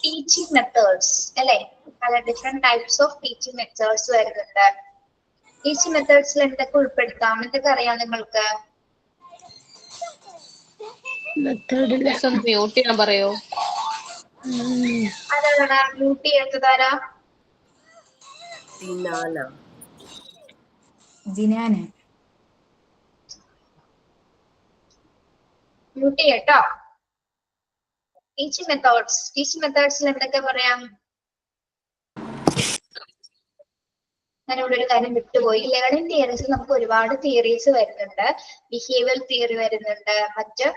ടീച്ചിങ് മെത്തേഡ്സ് അല്ലെ, പല different types of teaching methods വരുന്നുണ്ട്. ടീച്ചിങ് മെത്തേഡ്സിൽ എന്തൊക്കെ ഉൾപ്പെടുത്താം? എന്തൊക്കെ അറിയാം നിങ്ങൾക്ക്? മ്യൂട്ട് ചെയ്യാൻ പറയോ? അതാണ് മ്യൂട്ട് ചെയ്യാത്തതാരാ? ജിനാന് മ്യൂട്ട് ചെയ്യട്ടോ. ടീച്ചിങ് മെത്തേഡ്സിൽ എന്തൊക്കെ പറയാം? ഞാനിവിടെ ഒരു കാര്യം വിട്ടുപോയി. ലേണിംഗ് തിയറീസിൽ നമുക്ക് ഒരുപാട് തിയറീസ് വരുന്നുണ്ട്. ബിഹേവിയർ തിയറി വരുന്നുണ്ട്, മറ്റ്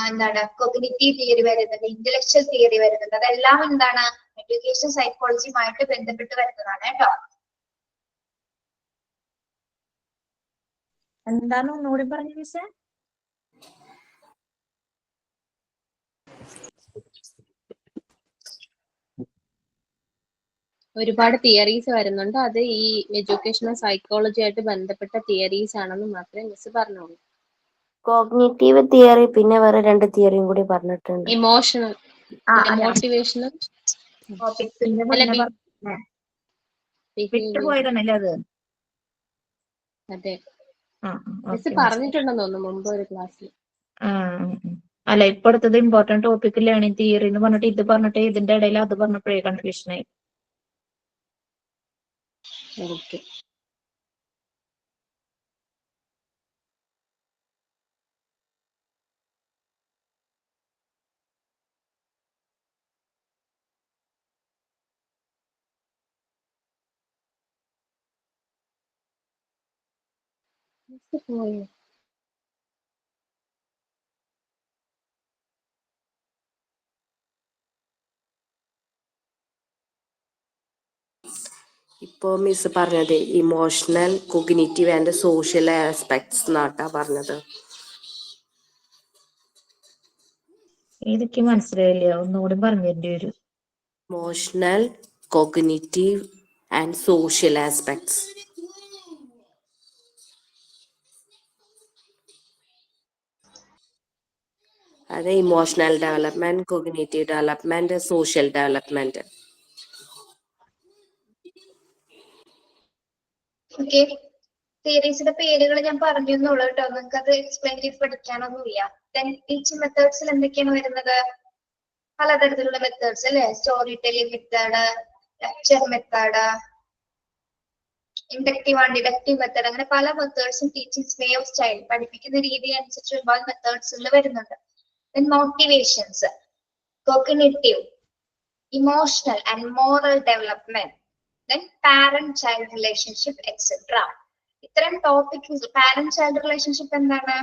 എന്താണ് കോഗ്നിറ്റീവ് തിയറി വരുന്നുണ്ട്, ഇന്റലക്ച്വൽ തിയറി വരുന്നുണ്ട്. അതെല്ലാം എന്താണ് എഡ്യൂക്കേഷൻ സൈക്കോളജിയുമായിട്ട് ബന്ധപ്പെട്ട് വരുന്നതാണ് കേട്ടോ. എന്താണ് ഒന്നുകൂടി പറഞ്ഞു മിസ്സേ? ഒരുപാട് തിയറീസ് വരുന്നുണ്ട്. അത് ഈ എഡ്യൂക്കേഷണൽ സൈക്കോളജി ആയിട്ട് ബന്ധപ്പെട്ട തിയറീസ് ആണെന്ന് മാത്രമേ മിസ് പറഞ്ഞോളൂ. കോഗ്നിറ്റീവ് തിയറി പിന്നെ വേറെ 2 തിയറിയും കൂടി പറഞ്ഞിട്ടുണ്ട്. ഇമോഷണൽ, മോട്ടിവേഷണൽ, വിട്ടുപോയതാണല്ലേ അത്? അതെ, മിസ് പറഞ്ഞിട്ടുണ്ടെന്ന് തോന്നുന്നു മുമ്പ് ഒരു ക്ലാസ്സിൽ. അല്ല, ഇപ്പൊ അടുത്തത് ഇമ്പോർട്ടന്റ് ടോപ്പിക് ലേണിംഗ് തിയറി എന്ന് പറഞ്ഞിട്ട് ഇത് പറഞ്ഞിട്ട് ഇതിന്റെ ഇടയിൽ അത് പറഞ്ഞപ്പോഴേ കൺഫ്യൂഷൻ ആയി. ഓക്കെ. ഇപ്പോൾ മിസ് പറഞ്ഞത് emotional, cognitive and social aspects എന്നാട്ടാ പറഞ്ഞത്. ഏതൊക്കെ മനസ്സിലായില്ല, ഒന്നുകൂടി പറഞ്ഞു തരേണ്ടി വരും. Emotional, cognitive and social aspects. അത് emotional development, cognitive development, social development. Okay, തിയറീസിന്റെ പേരുകൾ ഞാൻ പറഞ്ഞു എന്നുള്ളൂ കേട്ടോ, നിങ്ങൾക്ക് അത് എക്സ്പ്ലെയിൻ ചെയ്ത് പഠിക്കാനൊന്നുമില്ല. ദെൻ ടീച്ചിങ് മെത്തേഡ്സിൽ എന്തൊക്കെയാണ് വരുന്നത്? പലതരത്തിലുള്ള മെത്തേഡ്സ് അല്ലെ, story telling method, lecture method, inductive and deductive method, അങ്ങനെ പല മെത്തേഡ്സും ടീച്ചിങ് വേ ഓഫ് സ്റ്റൈൽ പഠിപ്പിക്കുന്ന രീതി അനുസരിച്ച് ഒരുപാട് മെത്തേഡ്സുകൾ വരുന്നുണ്ട്. Then motivations, cognitive, emotional and moral development, then parent child relationship etc. ഇത്തരം ടോപ്പിക്സ്. പാരന്റ് ചൈൽഡ് റിലേഷൻഷിപ്പ് എന്താണ്?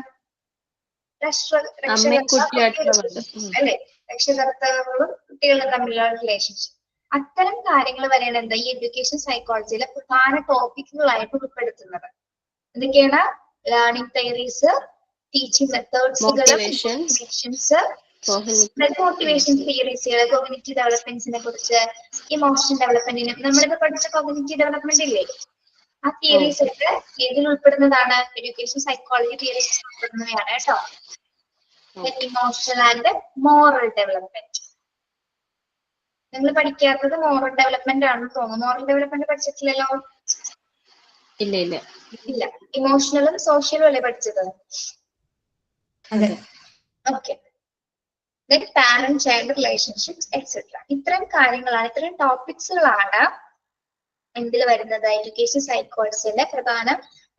അല്ലെ, രക്ഷകർത്താക്കളും കുട്ടികളും തമ്മിലുള്ള റിലേഷൻഷിപ്പ്. അത്തരം കാര്യങ്ങൾ വരെയാണ് എന്താ ഈ എഡ്യൂക്കേഷൻ സൈക്കോളജിയിലെ പ്രധാന ടോപ്പിക്കുകളായിട്ട് ഉൾപ്പെടുത്തുന്നത്. എന്തൊക്കെയാണ്? ലേണിംഗ് തിയറീസ്, ടീച്ചിങ് മെത്തേഡ്സുകൾ, മോട്ടിവേഷൻ തിയറീസുകൾ, കോഗ്നിറ്റീവ് ഡെവലപ്മെന്റ്സിനെ കുറിച്ച്, ഇമോഷണൽ ഡെവലപ്മെന്റിന് നമ്മളിത് പഠിച്ച കോഗ്നിറ്റീവ് ഡെവലപ്മെന്റ് ഇല്ലേ, ആ തിയറീസ് ഒക്കെ ഇതിൽ ഉൾപ്പെടുന്നതാണ്, എഡ്യൂക്കേഷൻ സൈക്കോളജി തിയറീസ് ഉൾപ്പെടുന്നതാണ് കേട്ടോ. ഇമോഷണൽ ആൻഡ് മോറൽ ഡെവലപ്മെന്റ് നിങ്ങൾ പഠിക്കാത്തത് മോറൽ ഡെവലപ്മെന്റ് ആണെന്ന് തോന്നുന്നു. മോറൽ ഡെവലപ്മെന്റ് പഠിച്ചിട്ടില്ലല്ലോ? ഇല്ല. ഇമോഷണലും സോഷ്യലും അല്ലേ പഠിച്ചത്? അതെ. Okay. Parent child relationships etcetera. ഇത്തരം കാര്യങ്ങളാണ്, ഇത്തരം ടോപ്പിക്സുകളാണ് എന്തിൽ വരുന്നത്? എഡ്യൂക്കേഷൻ സൈക്കോളജിയിലെ പ്രധാന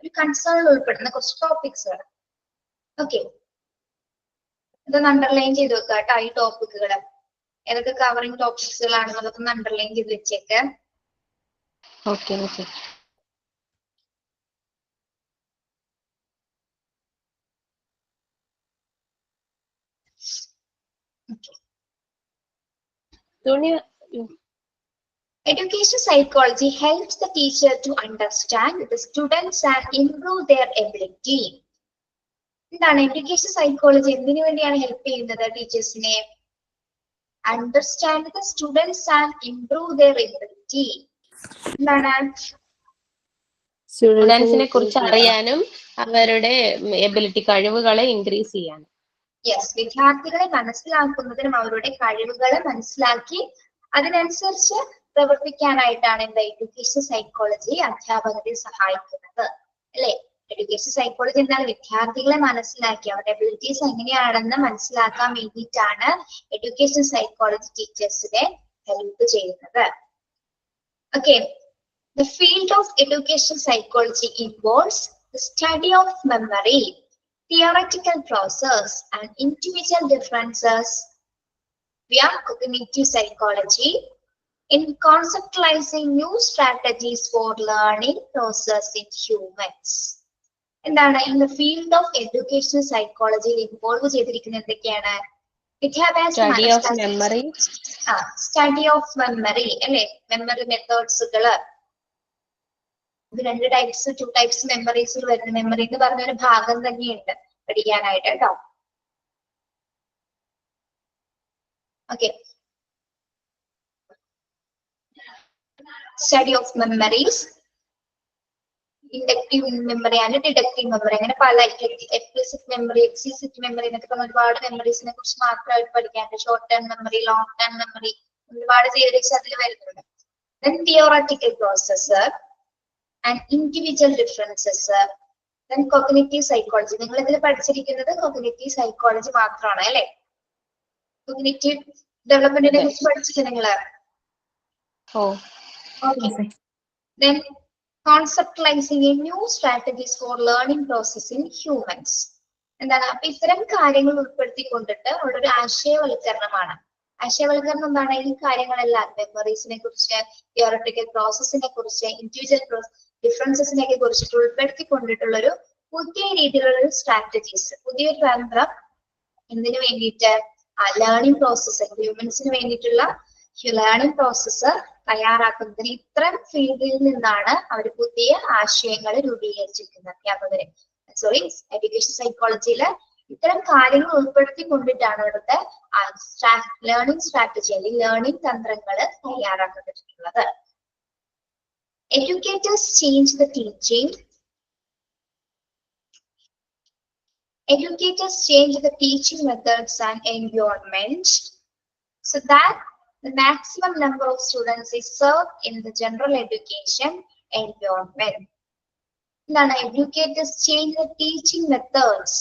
ഒരു കൺസേണിൽ ഉൾപ്പെടുന്ന കുറച്ച് ടോപ്പിക്സുകൾ. ഓക്കെ, ഇതൊന്ന് അണ്ടർലൈൻ ചെയ്ത് വെക്കുക കേട്ടോ. ഈ ടോപ്പിക്കുകൾ ഏതൊക്കെ കവറിംഗ് ടോപ്പിക്സുകളാണെന്നുള്ളത് ഒന്ന് അണ്ടർലൈൻ ചെയ്ത് വെച്ചേക്ക്. Okay. Education psychology helps the teacher to understand the students and improve their ability. എന്താണ് എഡ്യൂക്കേഷൻ സൈക്കോളജി എന്തിനു വേണ്ടിയാണ് ഹെൽപ്പ് ചെയ്യുന്നത് ടീച്ചേഴ്സിനെ? Understand the students and improve their ability. എന്താണ്? സ്റ്റുഡൻസിനെ കുറിച്ച് അറിയാനും അവരുടെ എബിലിറ്റി, കഴിവുകളെ ഇൻക്രീസ് ചെയ്യാനും. യെസ്, വിദ്യാർത്ഥികളെ മനസ്സിലാക്കുന്നതിനും അവരുടെ കഴിവുകളെ മനസ്സിലാക്കി അതിനനുസരിച്ച് പ്രവർത്തിക്കാനായിട്ടാണ് എന്താ എഡ്യൂക്കേഷൻ സൈക്കോളജി അധ്യാപകരെ സഹായിക്കുന്നത് അല്ലെ? എഡ്യൂക്കേഷൻ സൈക്കോളജി എന്താണ്? വിദ്യാർത്ഥികളെ മനസ്സിലാക്കി അവരുടെ എബിലിറ്റീസ് എങ്ങനെയാണെന്ന് മനസ്സിലാക്കാൻ വേണ്ടിയിട്ടാണ് എഡ്യൂക്കേഷൻ സൈക്കോളജി ടീച്ചേഴ്സിനെ ഹെൽപ്പ് ചെയ്യുന്നത്. Okay, the field of education psychology involves the study of memory, theoretical process and individual differences via cognitive psychology in conceptualizing new strategies for learning process in humans. എന്താണ് in the field of education psychology involve ചെയ്തിരിക്കുന്നത് എന്തൊക്കെയാണ്? വിദ്യാഭ്യാസം, study of memory അല്ലെ, memory മെത്തേഡ്സുകള്. ഇത് 2 types 2 types മെമ്മറീസിൽ വരുന്ന memory എന്ന് പറഞ്ഞൊരു ഭാഗം തന്നെയുണ്ട് പഠിക്കാനായിട്ട് കേട്ടോ. Okay, study of memories, inductive memory and deductive memory, അങ്ങനെ പല എക്സ്പ്ലിസിറ്റ് മെമ്മറി, എക്സ്പ്ലിസിറ്റ് മെമ്മറി എന്നൊക്കെ പറഞ്ഞ ഒരുപാട് മെമ്മറീസിനെ കുറിച്ച് മാത്രമായിട്ട് പഠിക്കാനുണ്ട്. Short term memory, long term memory, ഒരുപാട് തിയറീസ് അതിൽ വരുന്നുണ്ട്. Then theoretical process and individual differences, then cognitive psychology. നിങ്ങൾ ഇതിൽ പഠിച്ചിരിക്കുന്നത് കോഗ്നിറ്റീവ് സൈക്കോളജി മാത്രമാണ് അല്ലെ? കോഗ്നിറ്റീവ് ഡെവലപ്മെന്റിനെ കുറിച്ച് പഠിച്ചിട്ട് നിങ്ങള്? Okay. Then conceptualizing a new strategies for learning process in humans. എന്താണ്? അപ്പൊ ഇത്തരം കാര്യങ്ങൾ ഉൾപ്പെടുത്തിക്കൊണ്ടിട്ട് അവിടെ ഒരു ആശയവൽക്കരണമാണ്. ആശയവൽക്കരണം എന്താണ്? ഈ കാര്യങ്ങളെല്ലാം മെമ്മറീസിനെ കുറിച്ച്, തിയോററ്റിക്കൽ പ്രോസസ്സിനെ കുറിച്ച്, ഇൻഡിവിജ്വൽ ഡിഫറൻസസിനെ കുറിച്ചിട്ട് ഉൾപ്പെടുത്തിക്കൊണ്ടിട്ടുള്ള ഒരു പുതിയ രീതിയിലുള്ള സ്ട്രാറ്റജീസ്, പുതിയൊരു തന്ത്രം എന്തിനു വേണ്ടിയിട്ട് ലേണിംഗ് പ്രോസസ്സ്, ഹ്യൂമൻസിന് വേണ്ടിയിട്ടുള്ള ലേണിംഗ് പ്രോസസ്സ് തയ്യാറാക്കുന്നതിന് ഇത്തരം ഫീൽഡിൽ നിന്നാണ് അവർ പുതിയ ആശയങ്ങൾ രൂപീകരിച്ചിരിക്കുന്നത്. അധ്യാപകര് എഡ്യൂക്കേഷൻ സൈക്കോളജിയില് ഇത്തരം കാര്യങ്ങൾ ഉൾപ്പെടുത്തിക്കൊണ്ടിട്ടാണ് ഇവിടുത്തെ ലേണിംഗ് സ്ട്രാറ്റജി അല്ലെങ്കിൽ ലേണിംഗ് തന്ത്രങ്ങൾ തയ്യാറാക്കപ്പെട്ടിട്ടുള്ളത്. Educators change the teaching. Educators change the teaching methods and environment so that the maximum number of students is served in the general education environment. Then educators change the teaching methods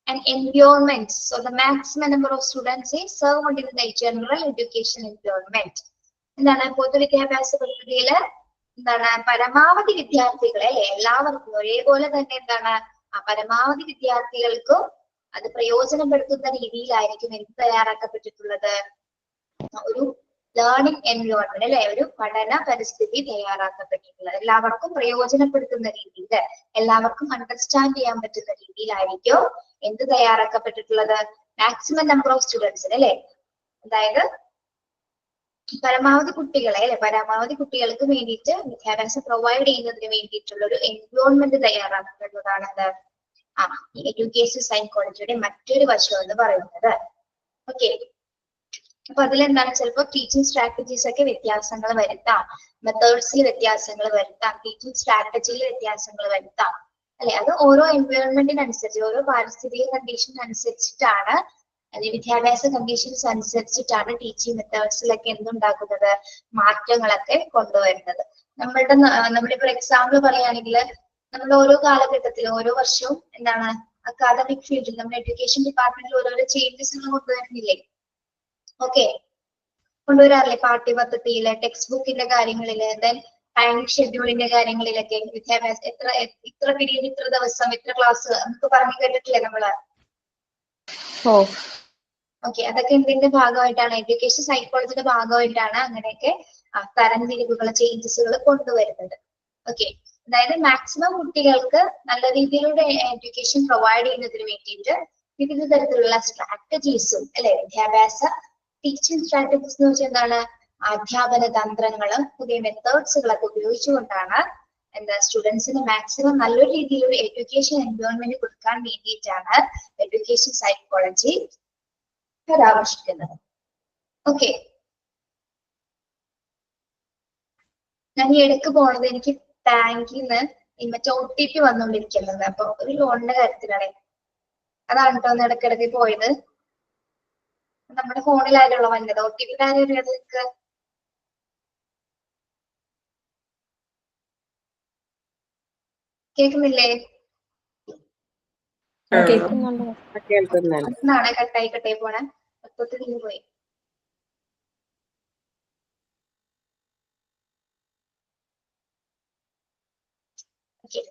and environment so the maximum number of students is served in the general education environment. എന്താണ് പൊതുവിദ്യാഭ്യാസ പദ്ധതിയില് എന്താണ് പരമാവധി വിദ്യാർത്ഥികളെ എല്ലാവർക്കും ഒരേപോലെ തന്നെ എന്താണ് പരമാവധി വിദ്യാർത്ഥികൾക്കും അത് പ്രയോജനപ്പെടുത്തുന്ന രീതിയിലായിരിക്കും എന്ത് തയ്യാറാക്കപ്പെട്ടിട്ടുള്ളത്, ഒരു ലേണിംഗ് എൻവയോൺമെന്റ് അല്ലെ, ഒരു പഠന പരിസ്ഥിതി തയ്യാറാക്കപ്പെട്ടിട്ടുള്ളത്. എല്ലാവർക്കും പ്രയോജനപ്പെടുത്തുന്ന രീതിയിൽ, എല്ലാവർക്കും അണ്ടർസ്റ്റാൻഡ് ചെയ്യാൻ പറ്റുന്ന രീതിയിലായിരിക്കും എന്ത് തയ്യാറാക്കപ്പെട്ടിട്ടുള്ളത്, മാക്സിമം നമ്പർ ഓഫ് സ്റ്റുഡൻസിന് അല്ലെ, അതായത് പരമാവധി കുട്ടികളെ അല്ലെ, പരമാവധി കുട്ടികൾക്ക് വേണ്ടിയിട്ട് വിദ്യാഭ്യാസം പ്രൊവൈഡ് ചെയ്യുന്നതിന് വേണ്ടിയിട്ടുള്ള ഒരു എൻവയോൺമെന്റ് തയ്യാറാക്കുന്നതാണ് എഡ്യൂക്കേഷൻ സൈക്കോളജിയുടെ മറ്റൊരു വശം എന്ന് പറയുന്നത്. ഓക്കെ, അപ്പൊ അതിലെന്താണ് ചിലപ്പോൾ ടീച്ചിങ് സ്ട്രാറ്റജീസ് ഒക്കെ വ്യത്യാസങ്ങൾ വരുത്താം, മെത്തേഡ്സിൽ വ്യത്യാസങ്ങൾ വരുത്താം, ടീച്ചിങ് സ്ട്രാറ്റജിയിൽ വ്യത്യാസങ്ങൾ വരുത്താം അല്ലെ. അത് ഓരോ എൻവയോൺമെന്റിനനുസരിച്ച്, ഓരോ പാരിസ്ഥിതിക കണ്ടീഷനനുസരിച്ചിട്ടാണ്, അല്ലെങ്കിൽ വിദ്യാഭ്യാസ കണ്ടീഷൻസ് അനുസരിച്ചിട്ടാണ് ടീച്ചിങ് മെത്തേഡ്സിലൊക്കെ എന്തുണ്ടാക്കുന്നത്, മാറ്റങ്ങളൊക്കെ കൊണ്ടുവരുന്നത്. നമ്മളിപ്പോ എക്സാമ്പിൾ പറയുകയാണെങ്കിൽ നമ്മൾ ഓരോ കാലഘട്ടത്തിലും ഓരോ വർഷവും എന്താണ് അക്കാദമിക് ഫീൽഡിൽ നമ്മുടെ എഡ്യൂക്കേഷൻ ഡിപ്പാർട്ട്മെന്റിൽ ഓരോരോ ചേഞ്ചസ് കൊണ്ടുവരുന്നില്ലേ? ഓക്കെ, കൊണ്ടുവരാറില്ലേ? പാഠ്യപദ്ധതിയിലെ, ടെക്സ്റ്റ് ബുക്കിന്റെ കാര്യങ്ങളില്, ദെൻ ടൈം ഷെഡ്യൂളിന്റെ കാര്യങ്ങളിലൊക്കെ വിദ്യാഭ്യാസം ഇത്ര പീരീഡ്, ഇത്ര ദിവസം, ഇത്ര ക്ലാസ് നമുക്ക് പറഞ്ഞു കേട്ടിട്ടില്ലേ നമ്മള്? ഓക്കെ, അതൊക്കെ എന്തിന്റെ ഭാഗമായിട്ടാണ്? എഡ്യൂക്കേഷൻ സൈക്കോളജിയുടെ ഭാഗമായിട്ടാണ് അങ്ങനെയൊക്കെ തരംതിരിവുകൾ, ചേഞ്ചസുകൾ കൊണ്ടുവരുന്നത്. ഓക്കെ, അതായത് മാക്സിമം കുട്ടികൾക്ക് നല്ല രീതിയിലുള്ള എഡ്യൂക്കേഷൻ പ്രൊവൈഡ് ചെയ്യുന്നതിന് വേണ്ടിയിട്ട് വിവിധ തരത്തിലുള്ള സ്ട്രാറ്റജീസും അല്ലെ, വിദ്യാഭ്യാസ ടീച്ചിങ് സ്ട്രാറ്റജീസ് എന്ന് വെച്ചാൽ എന്താണ്, അധ്യാപന തന്ത്രങ്ങളും പുതിയ മെത്തേഡ്സുകളൊക്കെ ഉപയോഗിച്ചുകൊണ്ടാണ് എന്താ സ്റ്റുഡൻസിന് മാക്സിമം നല്ലൊരു രീതിയിലുള്ള എഡ്യൂക്കേഷൻ എൻവയോൺമെന്റ് കൊടുക്കാൻ വേണ്ടിയിട്ടാണ് എഡ്യൂക്കേഷൻ സൈക്കോളജി പരാമർശിക്കുന്നത്. ഓക്കെ, ഞാൻ ഈ ഇടയ്ക്ക് പോണത് എനിക്ക് ബാങ്കിൽ നിന്ന് മറ്റേ OTP വന്നുകൊണ്ടിരിക്കുന്നത്, അപ്പൊ ഒരു ലോണിന്റെ കാര്യത്തിലാണ്. അതാണ് കേട്ടോ ഒന്ന് ഇടയ്ക്കിടയ്ക്ക് പോയത്. നമ്മുടെ ഫോണിലായാലുള്ള വന്നത് OTP കാര്യമൊക്കെ കേൾക്കുന്നില്ലേ? എന്നാണ് കട്ടായി പോണേ, മൊത്തത്തിൽ നിന്ന് പോയി. Okay.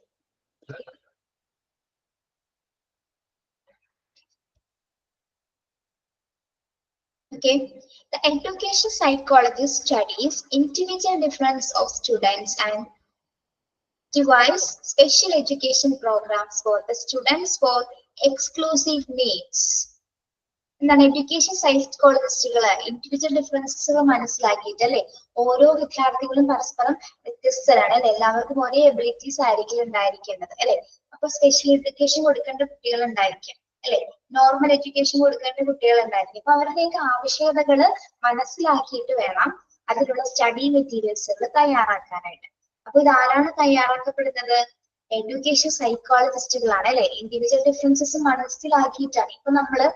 Okay, the education psychologist studies individual difference of students and devise special education programs for the students for exclusive needs. എന്താണ് എഡ്യൂക്കേഷൻ സൈക്കോളജിസ്റ്റുകള് ഇൻഡിവിജ്വൽ ഡിഫറൻസസ് മനസ്സിലാക്കിയിട്ട് അല്ലെ, ഓരോ വിദ്യാർത്ഥികളും പരസ്പരം വ്യത്യസ്തരാണ് അല്ലെ, എല്ലാവർക്കും ഒരേ എബിലിറ്റീസ് ആയിരിക്കും ഉണ്ടായിരിക്കേണ്ടത് അല്ലെ. അപ്പൊ സ്പെഷ്യൽ എഡ്യൂക്കേഷൻ കൊടുക്കേണ്ട കുട്ടികൾ ഉണ്ടായിരിക്കും അല്ലെ, നോർമൽ എഡ്യൂക്കേഷൻ കൊടുക്കേണ്ട കുട്ടികൾ ഉണ്ടായിരിക്കും. അപ്പൊ അവരുടെയൊക്കെ ആവശ്യകതകള് മനസ്സിലാക്കിയിട്ട് വേണം അതിലുള്ള സ്റ്റഡി മെറ്റീരിയൽസുകൾ തയ്യാറാക്കാനായിട്ട്. അപ്പൊ ഇതാരാണ് തയ്യാറാക്കപ്പെടുന്നത്? എഡ്യൂക്കേഷൻ സൈക്കോളജിസ്റ്റുകളാണ് അല്ലെ. ഇൻഡിവിജ്വൽ ഡിഫറൻസസ് മനസ്സിലാക്കിയിട്ടാണ്. ഇപ്പൊ നമ്മള്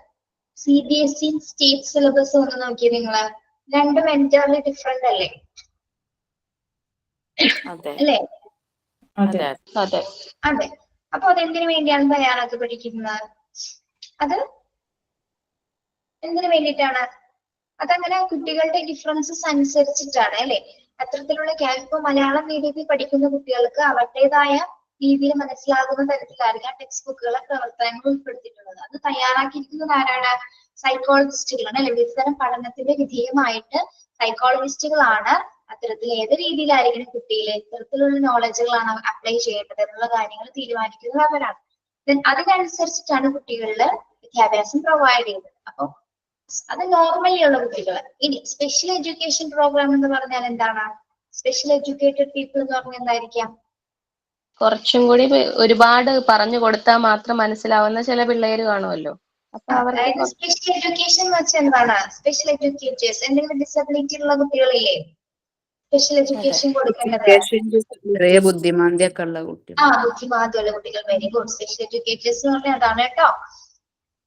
CBSE സ്റ്റേറ്റ് സിലബസ് ഒന്ന് നോക്കിയേ നിങ്ങള്, രണ്ടും എൻറ്റയർലി ഡിഫറെന്റ് അല്ലേ? അല്ലേ? അതെ. അപ്പൊ അതെന്തിനു വേണ്ടിയാണ് തയ്യാറാക്കപ്പെട്ടിരിക്കുന്നത്? അത് എന്തിനു വേണ്ടിയിട്ടാണ്? അതങ്ങനെ കുട്ടികളുടെ ഡിഫറൻസസ് അനുസരിച്ചിട്ടാണ് അല്ലെ. അത്തരത്തിലുള്ള ഇപ്പൊ മലയാളം മീഡിയത്തിൽ പഠിക്കുന്ന കുട്ടികൾക്ക് അവരുടേതായ രീതിയിൽ മനസ്സിലാകുന്ന തരത്തിലായിരിക്കും ടെക്സ്റ്റ് ബുക്കുകളെ പ്രവർത്തനങ്ങൾ ഉൾപ്പെടുത്തിയിട്ടുള്ളത്. അത് തയ്യാറാക്കിയിരിക്കുന്നത് ആരാണ്? സൈക്കോളജിസ്റ്റുകളാണ് അല്ലെ. വിവിധതരം പഠനത്തിന്റെ വിധേയമായിട്ട് സൈക്കോളജിസ്റ്റുകളാണ് ഇത്തരത്തിൽ ഏത് രീതിയിലായിരിക്കണം കുട്ടിയിൽ ഇത്തരത്തിലുള്ള നോളജുകളാണ് അപ്ലൈ ചെയ്യേണ്ടത് എന്നുള്ള കാര്യങ്ങൾ തീരുമാനിക്കുന്നത് അവരാണ്. അതിനനുസരിച്ചിട്ടാണ് കുട്ടികളിൽ വിദ്യാഭ്യാസം പ്രൊവൈഡ് ചെയ്യുന്നത്. അപ്പൊ അത് നോർമലി ഉള്ള കുട്ടികൾ. ഇനി സ്പെഷ്യൽ എഡ്യൂക്കേഷൻ പ്രോഗ്രാം എന്ന് പറഞ്ഞാൽ എന്താണ്? സ്പെഷ്യൽ എഡ്യൂക്കേറ്റഡ് പീപ്പിൾ എന്ന് പറഞ്ഞാൽ എന്തായിരിക്കാം? കുറച്ചും കൂടി ഒരുപാട് പറഞ്ഞു കൊടുത്താൽ മാത്രം മനസ്സിലാവുന്ന ചില പിള്ളേര് കാണുമല്ലോ. അപ്പൊ അതായത് അവർക്ക് സ്പെഷ്യൽ എഡ്യൂക്കേഷൻ എന്ന് വെച്ചാൽ എന്താണ്? സ്പെഷ്യൽ എഡ്യൂക്കേറ്റേഴ്സ്, എന്തെങ്കിലും ഡിസബിലിറ്റി ഉള്ള കുട്ടികളില്ലേ സ്പെഷ്യൽ എഡ്യൂക്കേഷൻ കൊടുക്കേണ്ടത്? ചെറിയ ബുദ്ധിമാന്ദ്യമൊക്കെ ഉള്ള കുട്ടികൾ. ബുദ്ധിമാന്ദ്യമുള്ള കുട്ടികൾ. Very good. സ്പെഷ്യൽ എഡ്യൂക്കേറ്റേഴ്സ് എന്ന് പറഞ്ഞാൽ അതാണ് കേട്ടോ.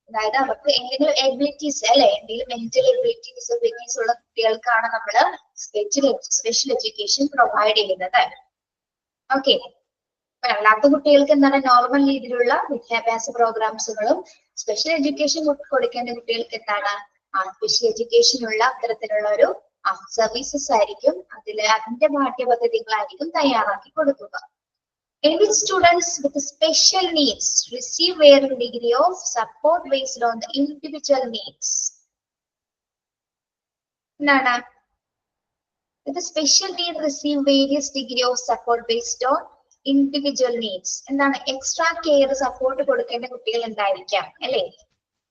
അതായത് അവർക്ക് എന്തെങ്കിലും എബിലിറ്റീസ് അല്ലെ, എന്തെങ്കിലും മെന്റൽ എബിലിറ്റി ഡിസബിലിറ്റീസ് ഉള്ള കുട്ടികൾക്കാണ് നമ്മൾ സ്പെഷ്യൽ എഡ്യൂക്കേഷൻ പ്രൊവൈഡ് ചെയ്യുന്നത്. ഓക്കെ. അല്ലാത്ത കുട്ടികൾക്ക് എന്താണ് നോർമൽ രീതിയിലുള്ള വിദ്യാഭ്യാസ പ്രോഗ്രാംസുകളും സ്പെഷ്യൽ എഡ്യൂക്കേഷൻ കൊടുക്കേണ്ട കുട്ടികൾക്ക് എന്താണ് സ്പെഷ്യൽ എഡ്യൂക്കേഷനുള്ള അത്തരത്തിലുള്ള ഒരു സർവീസസ് ആയിരിക്കും അതിന്റെ പാഠ്യപദ്ധതികളായിരിക്കും തയ്യാറാക്കി കൊടുക്കുക. In which students with special needs receive varying degree of support based on the individual needs. എന്താണ്? With a special need receive various degree of support based on individual needs. എന്താണ്? Extra care support കൊടുക്കേണ്ട കുട്ടികൾ ഉണ്ടായിരിക്കാം അല്ലെ.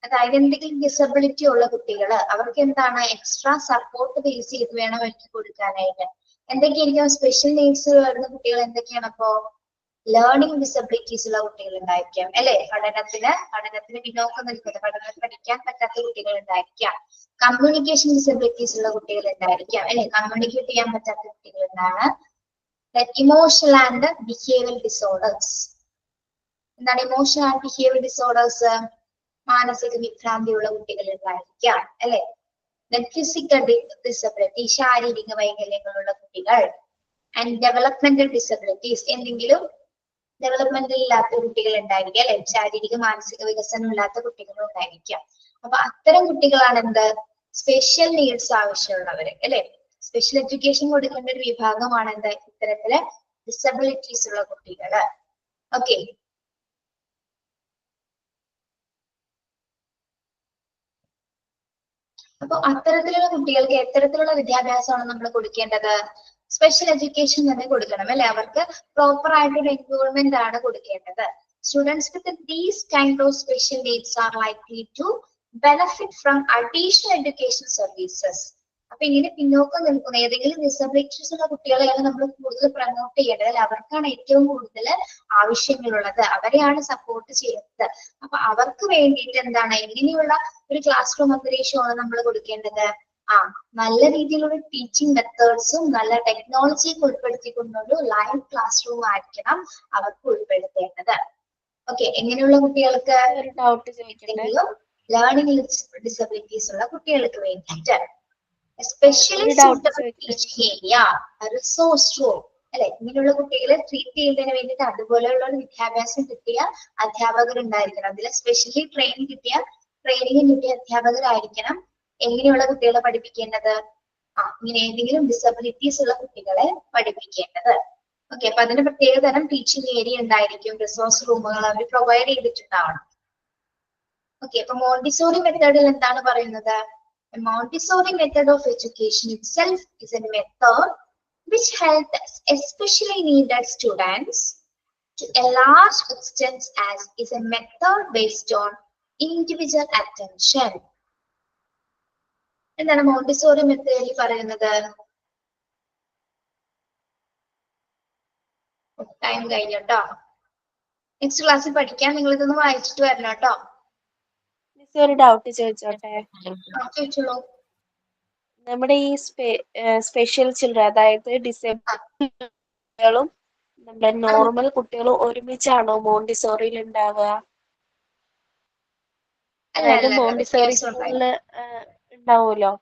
അതായത് എന്തെങ്കിലും disability ഉള്ള കുട്ടികൾ, അവർക്ക് എന്താണ് എക്സ്ട്രാ സപ്പോർട്ട് ബേസ് ചെയ്ത് വേണം അവർക്ക് കൊടുക്കാനായിട്ട്. എന്തൊക്കെയായിരിക്കും സ്പെഷ്യൽ നീഡ്സ് വരുന്ന കുട്ടികൾ? എന്തൊക്കെയാണ് അപ്പോ? ലേണിംഗ് ഡിസബിലിറ്റീസ് ഉള്ള കുട്ടികൾ ഉണ്ടായിരിക്കാം അല്ലെ. പഠനത്തിന് പിന്നോക്കം നിൽക്കുന്ന, പഠനം പഠിക്കാൻ പറ്റാത്ത കുട്ടികൾ ഉണ്ടായിരിക്കാം. കമ്മ്യൂണിക്കേഷൻ ഡിസബിലിറ്റീസ് ഉള്ള കുട്ടികൾ ഉണ്ടായിരിക്കാം അല്ലെ. കമ്മ്യൂണിക്കേറ്റ് ചെയ്യാൻ പറ്റാത്ത കുട്ടികൾ എന്താണ്? Emotional and behaviour disorders. എന്താണ് ഇമോഷണൽ ആൻഡ് ബിഹേവിയർ ഡിസോർഡേഴ്സ്? മാനസിക വിഭ്രാന്തിയുള്ള കുട്ടികൾ ഉണ്ടായിരിക്കാം അല്ലെ. ഫിസിക്കൽ ഡിസബിലിറ്റി, ശാരീരിക വൈകല്യങ്ങളുള്ള കുട്ടികൾ. ആൻഡ് ഡെവലപ്മെന്റൽ ഡിസബിലിറ്റീസ്, എന്തെങ്കിലും ഡെവലപ്മെന്റൽ ഇല്ലാത്ത കുട്ടികൾ ഉണ്ടായിരിക്കാം അല്ലെ. ശാരീരിക മാനസിക വികസനം ഇല്ലാത്ത കുട്ടികൾ ഉണ്ടായിരിക്കാം. അപ്പൊ അത്തരം കുട്ടികളാണ് എന്ത്? സ്പെഷ്യൽ നീഡ്സ് ആവശ്യമുള്ളവര് അല്ലെ. സ്പെഷ്യൽ എഡ്യൂക്കേഷൻ കൊടുക്കേണ്ട ഒരു വിഭാഗമാണ് എന്ത്? ഇത്തരത്തില് ഡിസബിലിറ്റീസ് ഉള്ള കുട്ടികള്. ഓക്കെ. അപ്പൊ അത്തരത്തിലുള്ള കുട്ടികൾക്ക് എത്തരത്തിലുള്ള വിദ്യാഭ്യാസമാണ് നമ്മൾ കൊടുക്കേണ്ടത്? സ്പെഷ്യൽ എഡ്യൂക്കേഷൻ തന്നെ കൊടുക്കണം അല്ലെ. അവർക്ക് പ്രോപ്പർ ആയിട്ടൊരു എൻവോൾവ്മെന്റ് ആണ് കൊടുക്കേണ്ടത്. Students with these kind of special needs are likely to benefit from additional education services. അപ്പൊ ഇങ്ങനെ പിന്നോക്കം നിൽക്കുന്ന ഏതെങ്കിലും ഡിസബിലിറ്റീസ് ഉള്ള കുട്ടികളെയാണ് നമ്മൾ കൂടുതൽ പ്രൊമോട്ട് ചെയ്യേണ്ടത് അല്ലെ. അവർക്കാണ് ഏറ്റവും കൂടുതൽ ആവശ്യങ്ങളുള്ളത്, അവരെയാണ് സപ്പോർട്ട് ചെയ്യുന്നത്. അപ്പൊ അവർക്ക് വേണ്ടിയിട്ട് എന്താണ്, എങ്ങനെയുള്ള ഒരു ക്ലാസ് റൂം അന്തരീക്ഷമാണ് നമ്മൾ കൊടുക്കേണ്ടത്? നല്ല രീതിയിലുള്ള ടീച്ചിങ് മെത്തേഡ്സും നല്ല ടെക്നോളജിയും ഉൾപ്പെടുത്തിക്കൊണ്ടൊരു ലൈവ് ക്ലാസ് റൂം ആയിരിക്കണം അവർക്ക് ഉൾപ്പെടുത്തേണ്ടത്. ഓക്കെ. എങ്ങനെയുള്ള കുട്ടികൾക്ക്? ലേണിംഗ് ഡിസബിലിറ്റീസ് ഉള്ള കുട്ടികൾക്ക് വേണ്ടിയിട്ട് എസ്പെഷ്യലി റിസോഴ്സ് റൂം അല്ലെ. ഇങ്ങനെയുള്ള കുട്ടികളെ ട്രീറ്റ് ചെയ്യുന്നതിന് വേണ്ടിയിട്ട് അതുപോലെയുള്ള ഒരു വിദ്യാഭ്യാസം കിട്ടിയ അധ്യാപകർ ഉണ്ടായിരിക്കണം. അതിൽ സ്പെഷ്യലി ട്രെയിനിങ് കിട്ടിയ അധ്യാപകരായിരിക്കണം എങ്ങനെയുള്ള കുട്ടികളെ പഠിപ്പിക്കേണ്ടത്? ഇങ്ങനെ ഏതെങ്കിലും ഡിസബിലിറ്റീസ് ഉള്ള കുട്ടികളെ പഠിപ്പിക്കേണ്ടത്. ഓക്കെ. അപ്പൊ അതിന് പ്രത്യേക തരം ടീച്ചിങ് ഏരിയ ഉണ്ടായിരിക്കും, റിസോഴ്സ് റൂമുകൾ അവർ പ്രൊവൈഡ് ചെയ്തിട്ടുണ്ടാവണം. ഓക്കെ. അപ്പൊ മോണ്ടിസോറി മെത്തേഡിൽ എന്താണ് പറയുന്നത്? Montessori method of education itself is a method which helps especially needed students to a large extent as is a method based on individual attention. എന്താണ് Montessori മെത്തേഡിൽ പറയുന്നത്? Time കഴിഞ്ഞോട്ടോ. Next ക്ലാസ്സിൽ പഠിക്കാൻ നിങ്ങൾ ഇതൊന്ന് വായിച്ചിട്ട് വരണം കേട്ടോ. ഒരു ഡൗട്ട് ചോദിച്ചോട്ടെ? ചോദിച്ചോളൂ. നമ്മുടെ ഈ സ്പെഷ്യൽ ചിൽഡ്രൻ, അതായത് ഡിസേബിളും നമ്മുടെ നോർമൽ കുട്ടികളും ഒരുമിച്ചാണോ മോണ്ടിസോറിയിൽ ഉണ്ടാവുക? അതായത് മോണ്ടിസോറി സ്കൂളില് ഉണ്ടാവുമല്ലോ?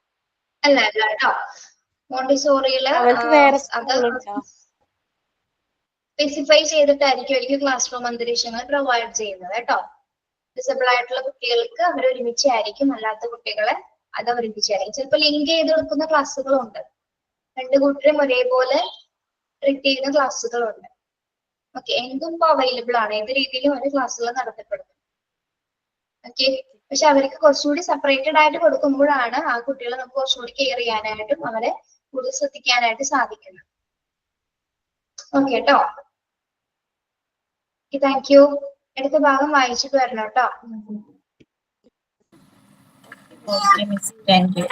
അല്ല കേട്ടോ. മോണ്ടിസോറിയില് അവർക്ക് വേറെ സ്കൂളുണ്ടോ? സ്പെസിഫൈ ചെയ്തിട്ടായിരിക്കും ക്ലാസ് റൂം അന്തരീക്ഷങ്ങൾ പ്രൊവൈഡ് ചെയ്യുന്നത് കേട്ടോ. ഡിസബിൾ ആയിട്ടുള്ള കുട്ടികൾക്ക് അവർ ഒരുമിച്ചായിരിക്കും, അല്ലാത്ത കുട്ടികളെ അത് ഒരുമിച്ചായിരിക്കും. ചിലപ്പോൾ ലിങ്ക് ചെയ്ത് കൊടുക്കുന്ന ക്ലാസ്സുകളുണ്ട്. രണ്ടു കൂട്ടരും ഒരേപോലെ ട്രീറ്റ് ചെയ്യുന്ന ക്ലാസ്സുകളുണ്ട്. ഓക്കെ. എന്തും ഇപ്പൊ അവൈലബിൾ ആണ്, ഏത് രീതിയിലും ഒരു ക്ലാസ്സുകൾ നടത്തപ്പെടുന്നു. ഓക്കെ. പക്ഷെ അവർക്ക് കുറച്ചുകൂടി സെപ്പറേറ്റഡ് ആയിട്ട് കൊടുക്കുമ്പോഴാണ് ആ കുട്ടികളെ നമുക്ക് കുറച്ചുകൂടി കെയർ ചെയ്യാനായിട്ടും അവരെ കൂടുതൽ ശ്രദ്ധിക്കാനായിട്ട് സാധിക്കുന്നത്. ഓക്കെ കേട്ടോ. Thank you. അടുത്ത ഭാഗം വായിച്ചിട്ട് വരണം കേട്ടോ. Okay, Miss. Thank you.